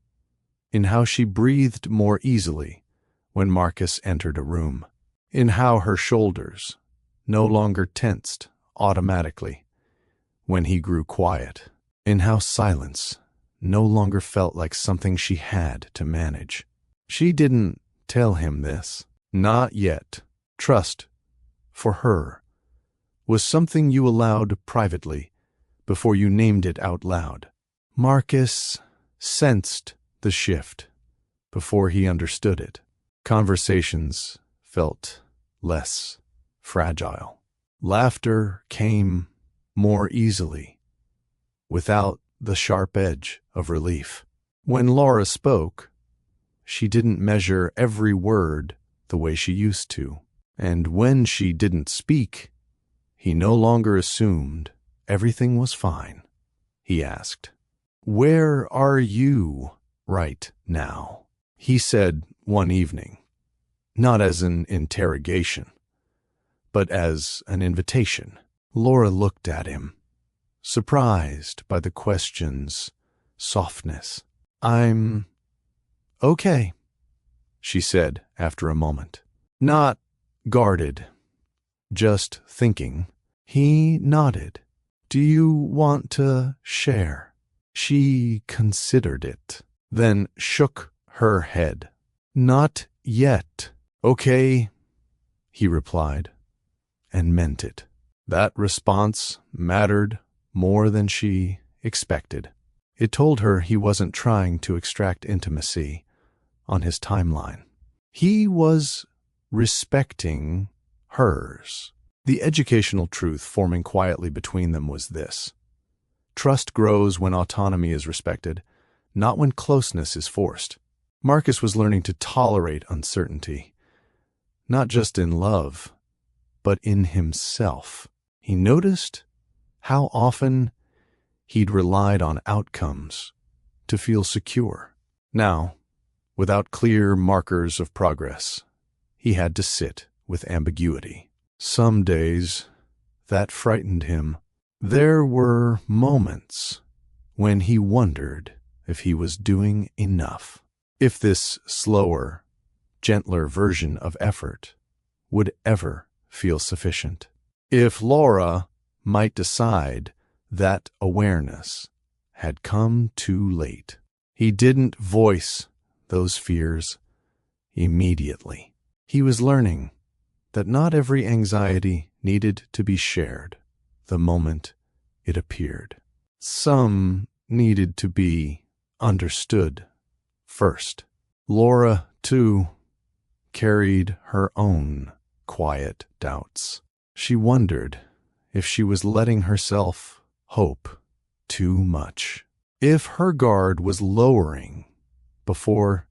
in how she breathed more easily when Marcus entered a room, in how her shoulders no longer tensed automatically when he grew quiet, in how silence no longer felt like something she had to manage. She didn't tell him this, not yet. Trust, for her, was something you allowed privately before you named it out loud. Marcus sensed the shift before he understood it. Conversations felt less fragile. Laughter came more easily, without the sharp edge of relief. When Laura spoke, she didn't measure every word the way she used to. And when she didn't speak, he no longer assumed everything was fine. He asked, "Where are you right now?" He said one evening, not as an interrogation, but as an invitation. Laura looked at him, surprised by the question's softness. "I'm okay," she said after a moment. Not guarded, just thinking. He nodded. "Do you want to share?" She considered it, then shook her head. "Not yet." "Okay," he replied, and meant it. That response mattered more than she expected. It told her he wasn't trying to extract intimacy on his timeline. He was respecting hers. The educational truth forming quietly between them was this: trust grows when autonomy is respected, not when closeness is forced. Marcus was learning to tolerate uncertainty, not just in love, but in himself. He noticed how often he'd relied on outcomes to feel secure. Now, without clear markers of progress, he had to sit with ambiguity. Some days, that frightened him. There were moments when he wondered if he was doing enough, if this slower, gentler version of effort would ever feel sufficient. If Laura might decide that awareness had come too late. He didn't voice those fears immediately. He was learning that not every anxiety needed to be shared the moment it appeared. Some needed to be understood first. Laura, too, carried her own quiet doubts. She wondered if she was letting herself hope too much, if her guard was lowering before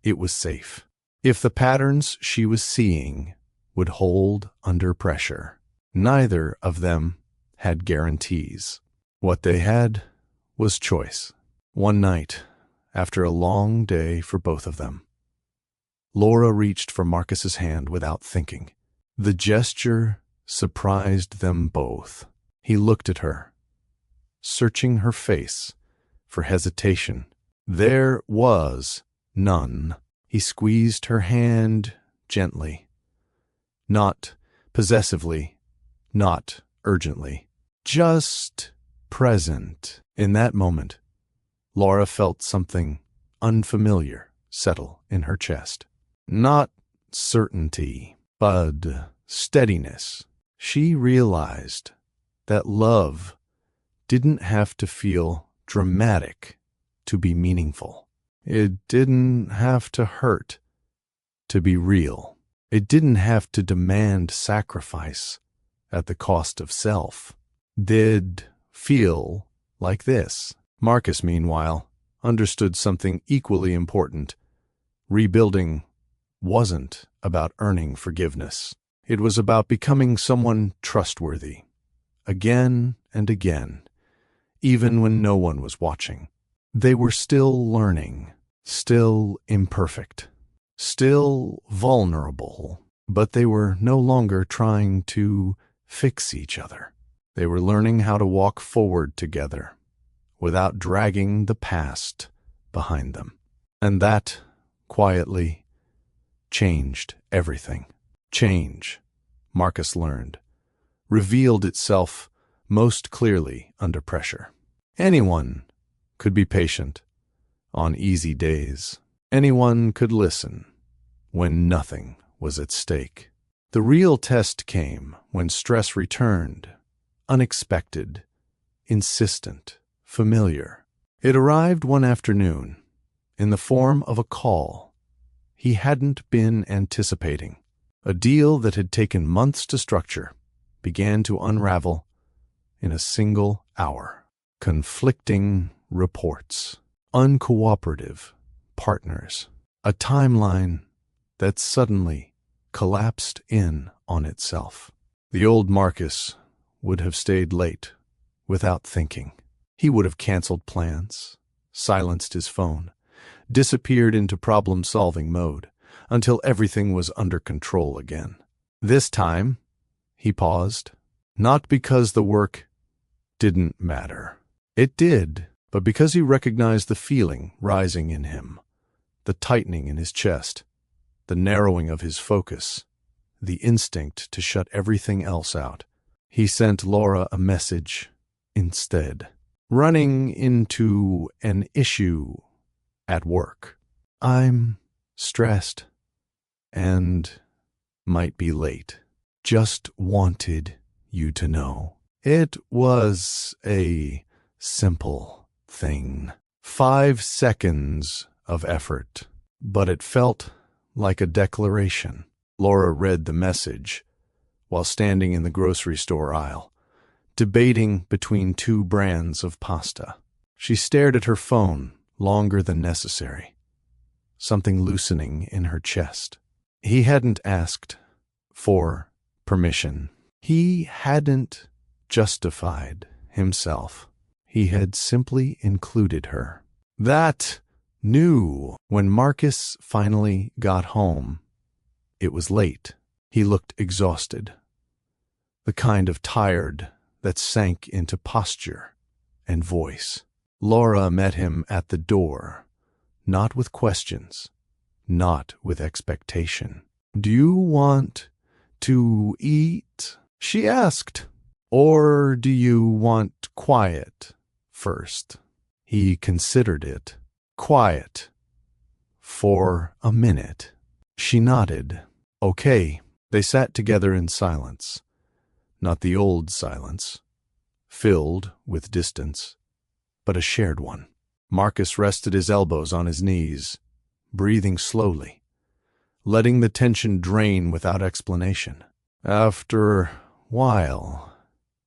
it was safe, if the patterns she was seeing would hold under pressure. Neither of them had guarantees. What they had was choice. One night, after a long day for both of them, Laura reached for Marcus's hand without thinking. The gesture surprised them both. He looked at her, searching her face for hesitation. There was none. He squeezed her hand gently, not possessively, not urgently, just present. In that moment, Laura felt something unfamiliar settle in her chest. Not certainty, but steadiness. She realized that love didn't have to feel dramatic to be meaningful. It didn't have to hurt to be real. It didn't have to demand sacrifice at the cost of self. Did feel like this. Marcus, meanwhile, understood something equally important. Rebuilding wasn't about earning forgiveness. It was about becoming someone trustworthy, again and again, even when no one was watching. They were still learning, still imperfect, still vulnerable, but they were no longer trying to fix each other. They were learning how to walk forward together without dragging the past behind them. And that, quietly, changed everything. Change, Marcus learned, revealed itself most clearly under pressure. Anyone could be patient on easy days. Anyone could listen when nothing was at stake. The real test came when stress returned, unexpected, insistent, familiar. It arrived one afternoon in the form of a call he hadn't been anticipating. A deal that had taken months to structure began to unravel in a single hour. conflicting reports, uncooperative partners, a timeline that suddenly collapsed in on itself. The old Marcus would have stayed late without thinking. He would have canceled plans, silenced his phone, disappeared into problem-solving mode until everything was under control again. This time, he paused, not because the work didn't matter. It did, but because he recognized the feeling rising in him, the tightening in his chest, the narrowing of his focus, the instinct to shut everything else out. He sent Laura a message instead, running into an issue at work. "I'm stressed and might be late. Just wanted you to know." It was a simple thing. 5 seconds of effort, but it felt like a declaration. Laura read the message while standing in the grocery store aisle, debating between 2 brands of pasta. She stared at her phone longer than necessary, something loosening in her chest. He hadn't asked for permission. He hadn't justified himself. He had simply included her. That knew when Marcus finally got home. It was late. He looked exhausted, the kind of tired that sank into posture and voice. Laura met him at the door, not with questions, not with expectation. "Do you want to eat?" she asked. "Or do you want quiet first?" He considered it. Quiet. For a minute. She nodded. "Okay." They sat together in silence. Not the old silence, filled with distance, but a shared one. Marcus rested his elbows on his knees, breathing slowly, letting the tension drain without explanation. "After a while,"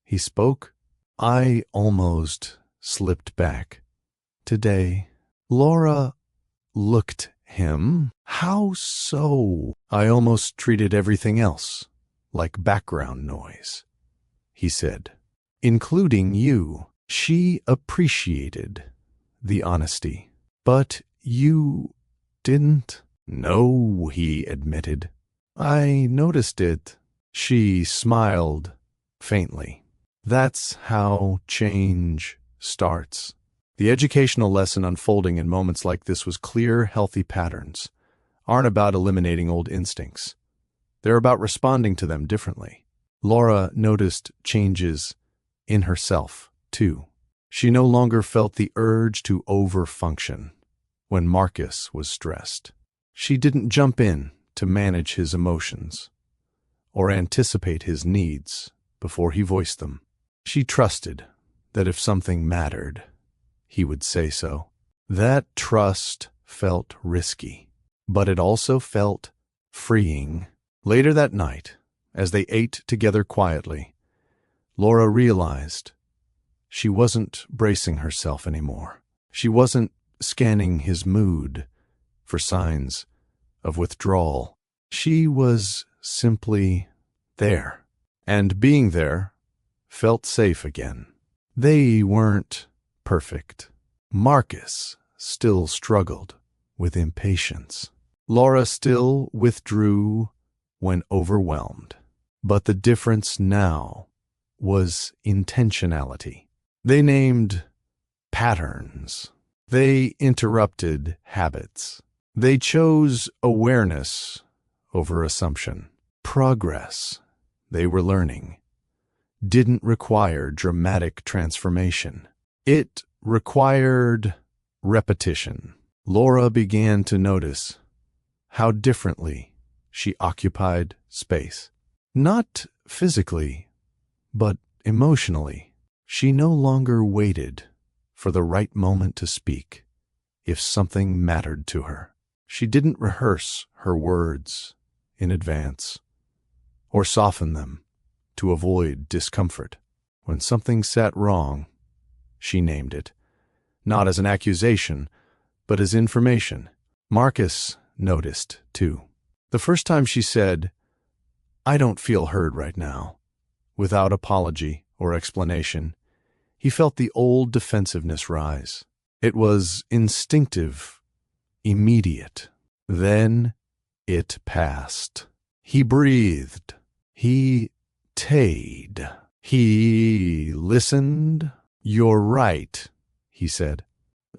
he spoke, "I almost slipped back. Today." Laura looked him. "How so?" "I almost treated everything else like background noise," he said, "including you." She appreciated the honesty. "But you didn't?" "No," he admitted. "I noticed it." She smiled faintly. "That's how change starts." The educational lesson unfolding in moments like this was clear, healthy patterns aren't about eliminating old instincts. They're about responding to them differently. Laura noticed changes in herself, too. She no longer felt the urge to overfunction when Marcus was stressed. She didn't jump in to manage his emotions or anticipate his needs before he voiced them. She trusted that if something mattered, he would say so. That trust felt risky, but it also felt freeing. Later that night, as they ate together quietly, Laura realized she wasn't bracing herself anymore. She wasn't scanning his mood for signs of withdrawal. She was simply there, and being there felt safe again. They weren't perfect. Marcus still struggled with impatience. Laura still withdrew when overwhelmed. But the difference now was intentionality. They named patterns. They interrupted habits. They chose awareness over assumption. Progress, they were learning, didn't require dramatic transformation. It required repetition. Laura began to notice how differently she occupied space. Not physically, but emotionally. She no longer waited for the right moment to speak if something mattered to her. She didn't rehearse her words in advance or soften them to avoid discomfort. When something sat wrong, she named it, not as an accusation, but as information. Marcus noticed, too. The first time she said, "I don't feel heard right now," without apology or explanation, he felt the old defensiveness rise. It was instinctive, immediate. Then it passed. He breathed. He tayed. He listened. "You're right," he said.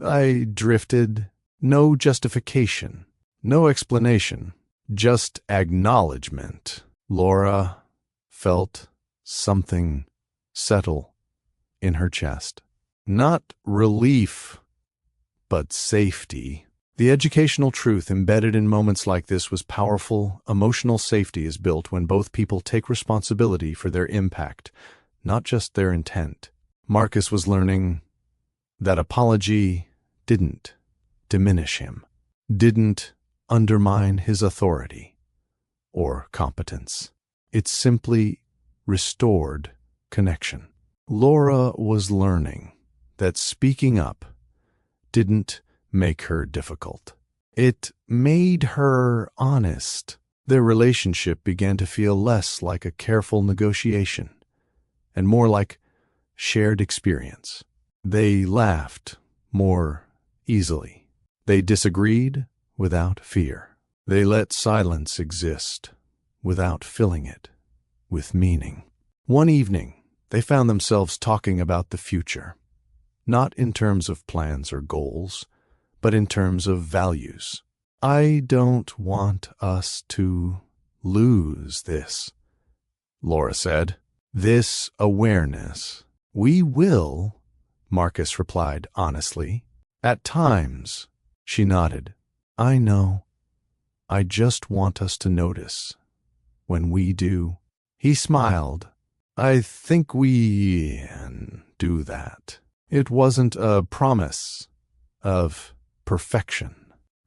"I drifted. No justification. No explanation. Just acknowledgement." Laura felt something settle in her chest. Not relief, but safety. The educational truth embedded in moments like this was powerful. Emotional safety is built when both people take responsibility for their impact, not just their intent. Marcus was learning that apology didn't diminish him, didn't undermine his authority or competence. It simply restored connection. Laura was learning that speaking up didn't make her difficult. It made her honest. Their relationship began to feel less like a careful negotiation and more like shared experience. They laughed more easily. They disagreed without fear. They let silence exist without filling it with meaning. One evening, they found themselves talking about the future, not in terms of plans or goals, but in terms of values. "I don't want us to lose this," Laura said. "This awareness." "We will," Marcus replied honestly. "At times," she nodded. "I know. I just want us to notice when we do." He smiled. "I think we do that." It wasn't a promise of perfection.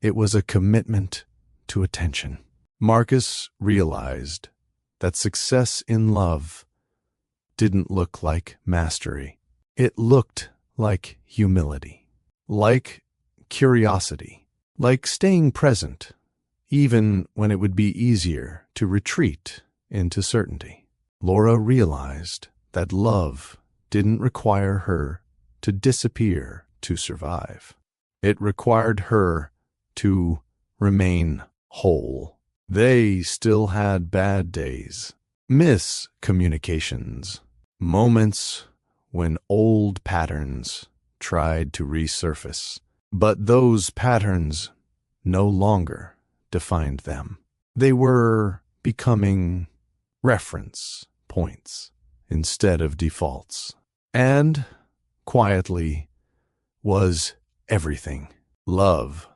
It was a commitment to attention. Marcus realized that success in love didn't look like mastery. It looked like humility, like curiosity, like staying present, even when it would be easier to retreat into certainty. Laura realized that love didn't require her to disappear to survive. It required her to remain whole. They still had bad days, miscommunications, moments when old patterns tried to resurface. But those patterns no longer defined them. They were becoming reference points instead of defaults. And, quietly, was everything. Love,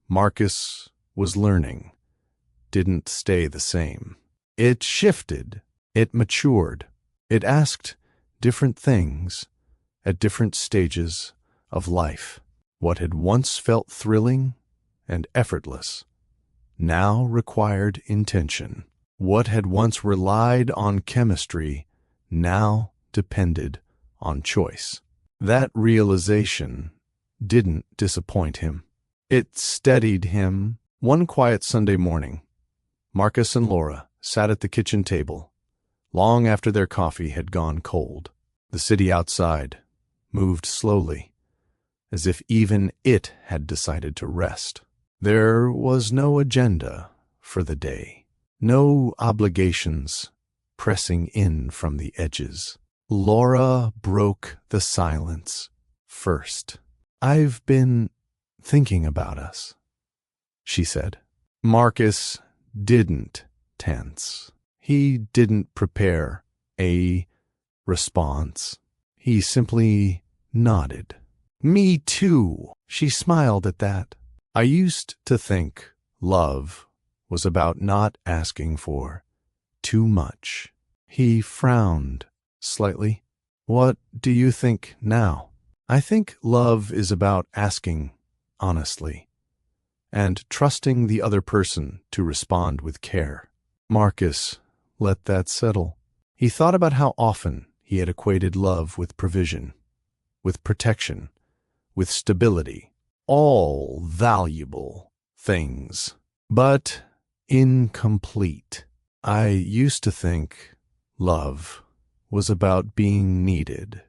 Marcus was learning, didn't stay the same. It shifted. It matured. It asked different things at different stages of life. What had once felt thrilling and effortless now required intention. What had once relied on chemistry now depended on choice. That realization didn't disappoint him. It steadied him. One quiet Sunday morning, Marcus and Laura sat at the kitchen table, long after their coffee had gone cold. The city outside moved slowly, as if even it had decided to rest. There was no agenda for the day, no obligations pressing in from the edges. Laura broke the silence first. "I've been thinking about us," she said. Marcus didn't tense. He didn't prepare a response. He simply nodded. "Me too." She smiled at that. "I used to think love was about not asking for too much." He frowned slightly. "What do you think now?" "I think love is about asking honestly and trusting the other person to respond with care." Marcus let that settle. He thought about how often he had equated love with provision, with protection, with stability, all valuable things, but incomplete. I used to think love was about being needed,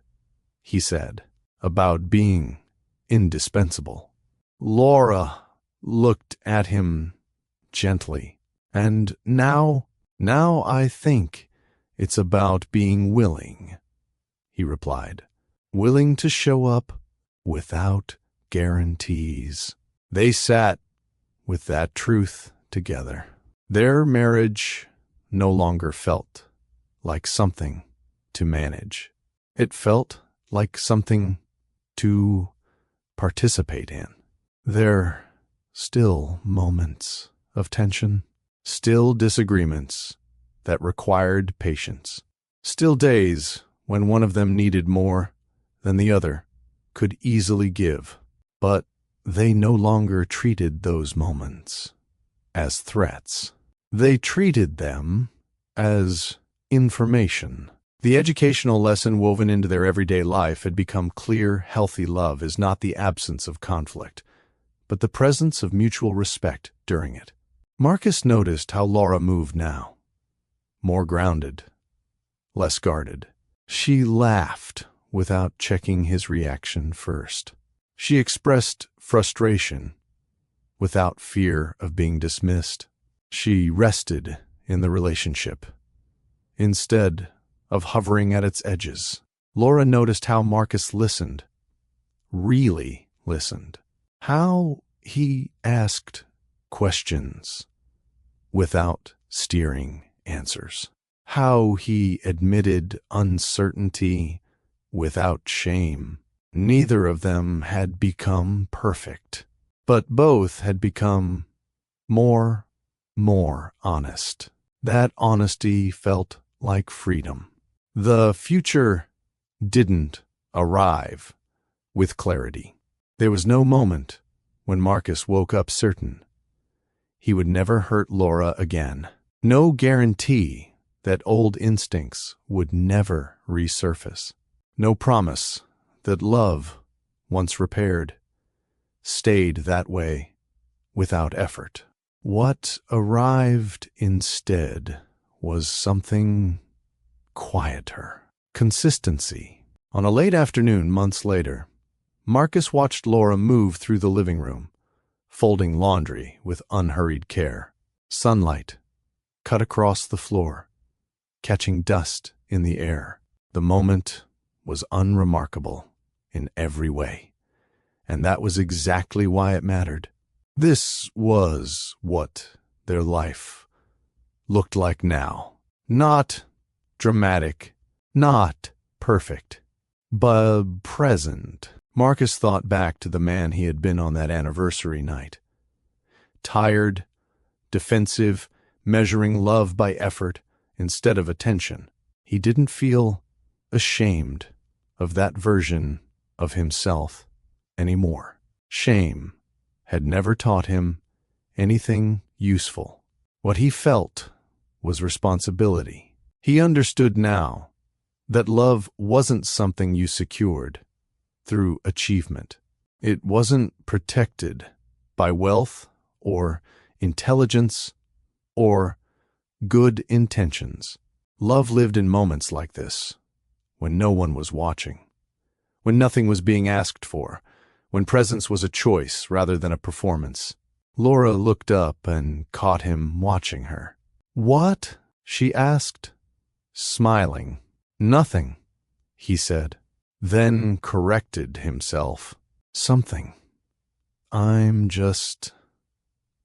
he said, about being indispensable. Laura looked at him gently. And now I think it's about being willing, he replied. Willing to show up without guarantees. They sat with that truth together. Their marriage no longer felt like something to manage. It felt like something to participate in. There still moments of tension, still disagreements that required patience, still days when one of them needed more than the other could easily give, but they no longer treated those moments as threats. They treated them as information. The educational lesson woven into their everyday life had become clear. Healthy love is not the absence of conflict, but the presence of mutual respect during it. Marcus noticed how Laura moved now. More grounded, less guarded. She laughed without checking his reaction first. She expressed frustration without fear of being dismissed. She rested in the relationship instead of hovering at its edges. Laura noticed how Marcus listened, really listened. How he asked questions without steering answers. How he admitted uncertainty without shame. Neither of them had become perfect, but both had become more honest. That honesty felt like freedom. The future didn't arrive with clarity. There was no moment when Marcus woke up certain he would never hurt Laura again. No guarantee that old instincts would never resurface. No promise that love, once repaired, stayed that way without effort. What arrived instead was something quieter. Consistency. On a late afternoon months later, Marcus watched Laura move through the living room, folding laundry with unhurried care. Sunlight cut across the floor, catching dust in the air. The moment was unremarkable in every way, and that was exactly why it mattered. This was what their life looked like now. Not dramatic, not perfect, but present. Marcus thought back to the man he had been on that anniversary night. Tired, defensive, measuring love by effort instead of attention. He didn't feel ashamed of that version of himself anymore. Shame had never taught him anything useful. What he felt was responsibility. He understood now that love wasn't something you secured through achievement. It wasn't protected by wealth or intelligence or good intentions. Love lived in moments like this, when no one was watching, when nothing was being asked for, when presence was a choice rather than a performance. Laura looked up and caught him watching her. "What?" she asked, smiling. "Nothing," he said, then corrected himself. "Something. I'm just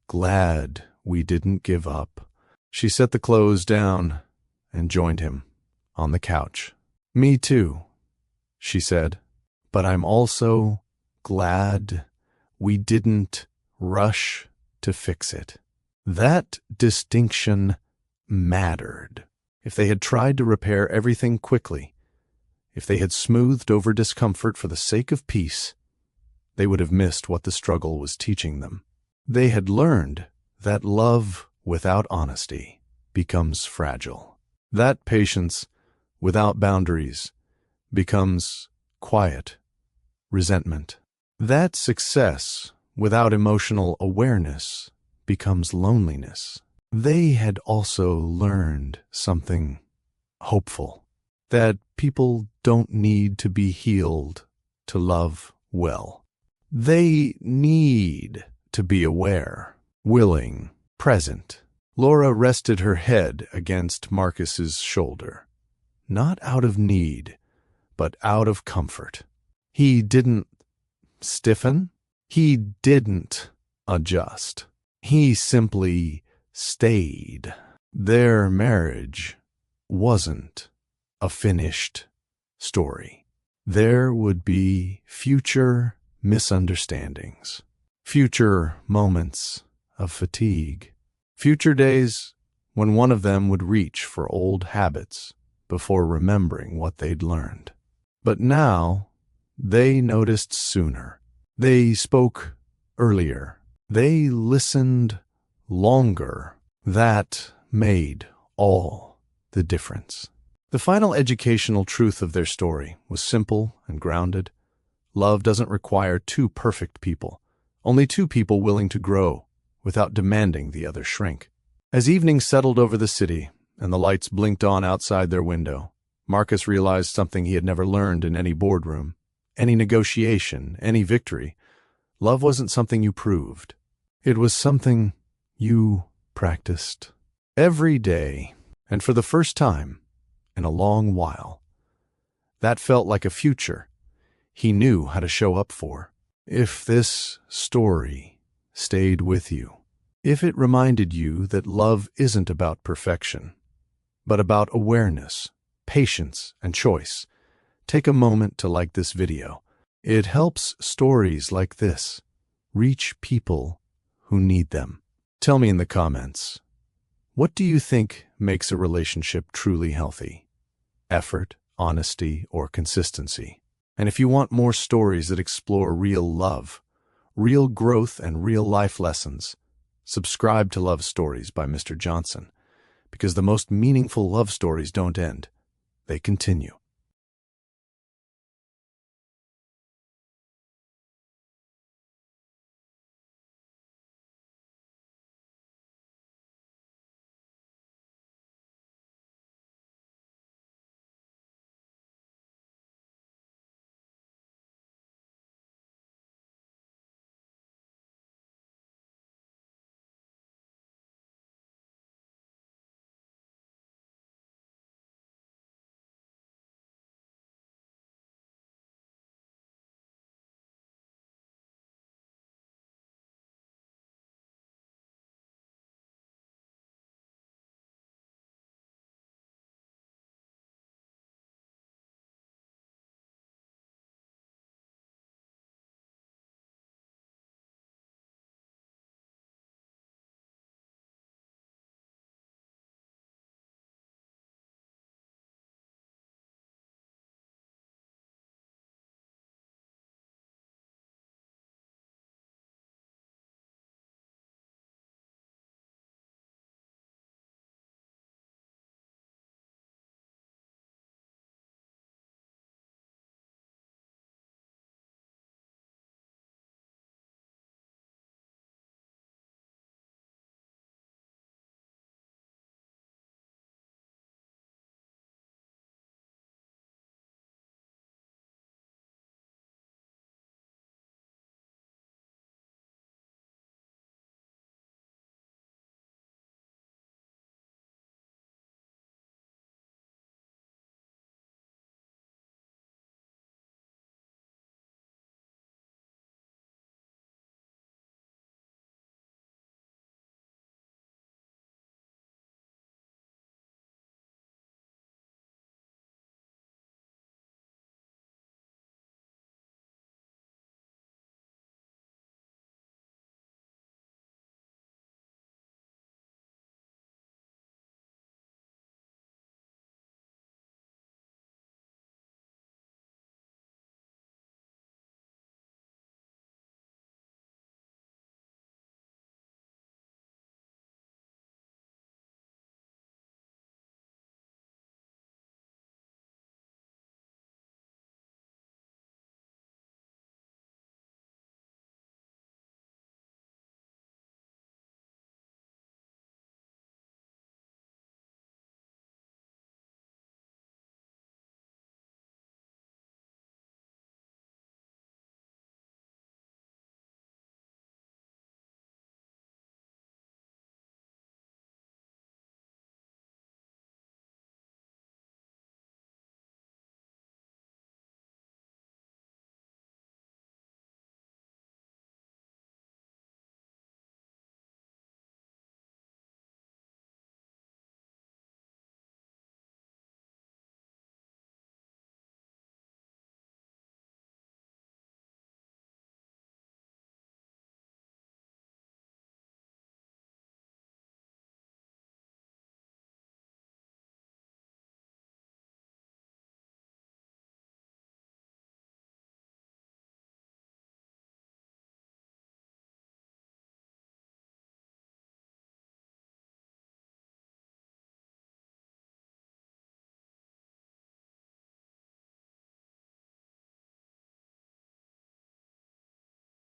glad we didn't give up." She set the clothes down and joined him on the couch. "Me too," she said, "but I'm also glad we didn't rush to fix it." That distinction mattered. If they had tried to repair everything quickly, if they had smoothed over discomfort for the sake of peace, they would have missed what the struggle was teaching them. They had learned that love without honesty becomes fragile. That patience without boundaries becomes quiet resentment. That success without emotional awareness becomes loneliness. They had also learned something hopeful, that people don't need to be healed to love well. They need to be aware, willing, present. Laura rested her head against Marcus's shoulder, not out of need, but out of comfort. He didn't stiffen. He didn't adjust. He simply stayed. Their marriage wasn't a finished story. There would be future misunderstandings, future moments of fatigue, future days when one of them would reach for old habits before remembering what they'd learned. But now, they noticed sooner. They spoke earlier. They listened longer. That made all the difference. The final educational truth of their story was simple and grounded. Love doesn't require two perfect people, only two people willing to grow without demanding the other shrink. As evening settled over the city and the lights blinked on outside their window, Marcus realized something he had never learned in any boardroom, any negotiation, any victory. Love wasn't something you proved. It was something you practiced every day, and for the first time in a long while. That felt like a future he knew how to show up for. If this story stayed with you, if it reminded you that love isn't about perfection, but about awareness, patience, and choice, take a moment to like this video. It helps stories like this reach people who need them. Tell me in the comments, what do you think makes a relationship truly healthy? Effort, honesty, or consistency? And if you want more stories that explore real love, real growth, and real life lessons, subscribe to Love Stories by Mr. Johnson, because the most meaningful love stories don't end, they continue.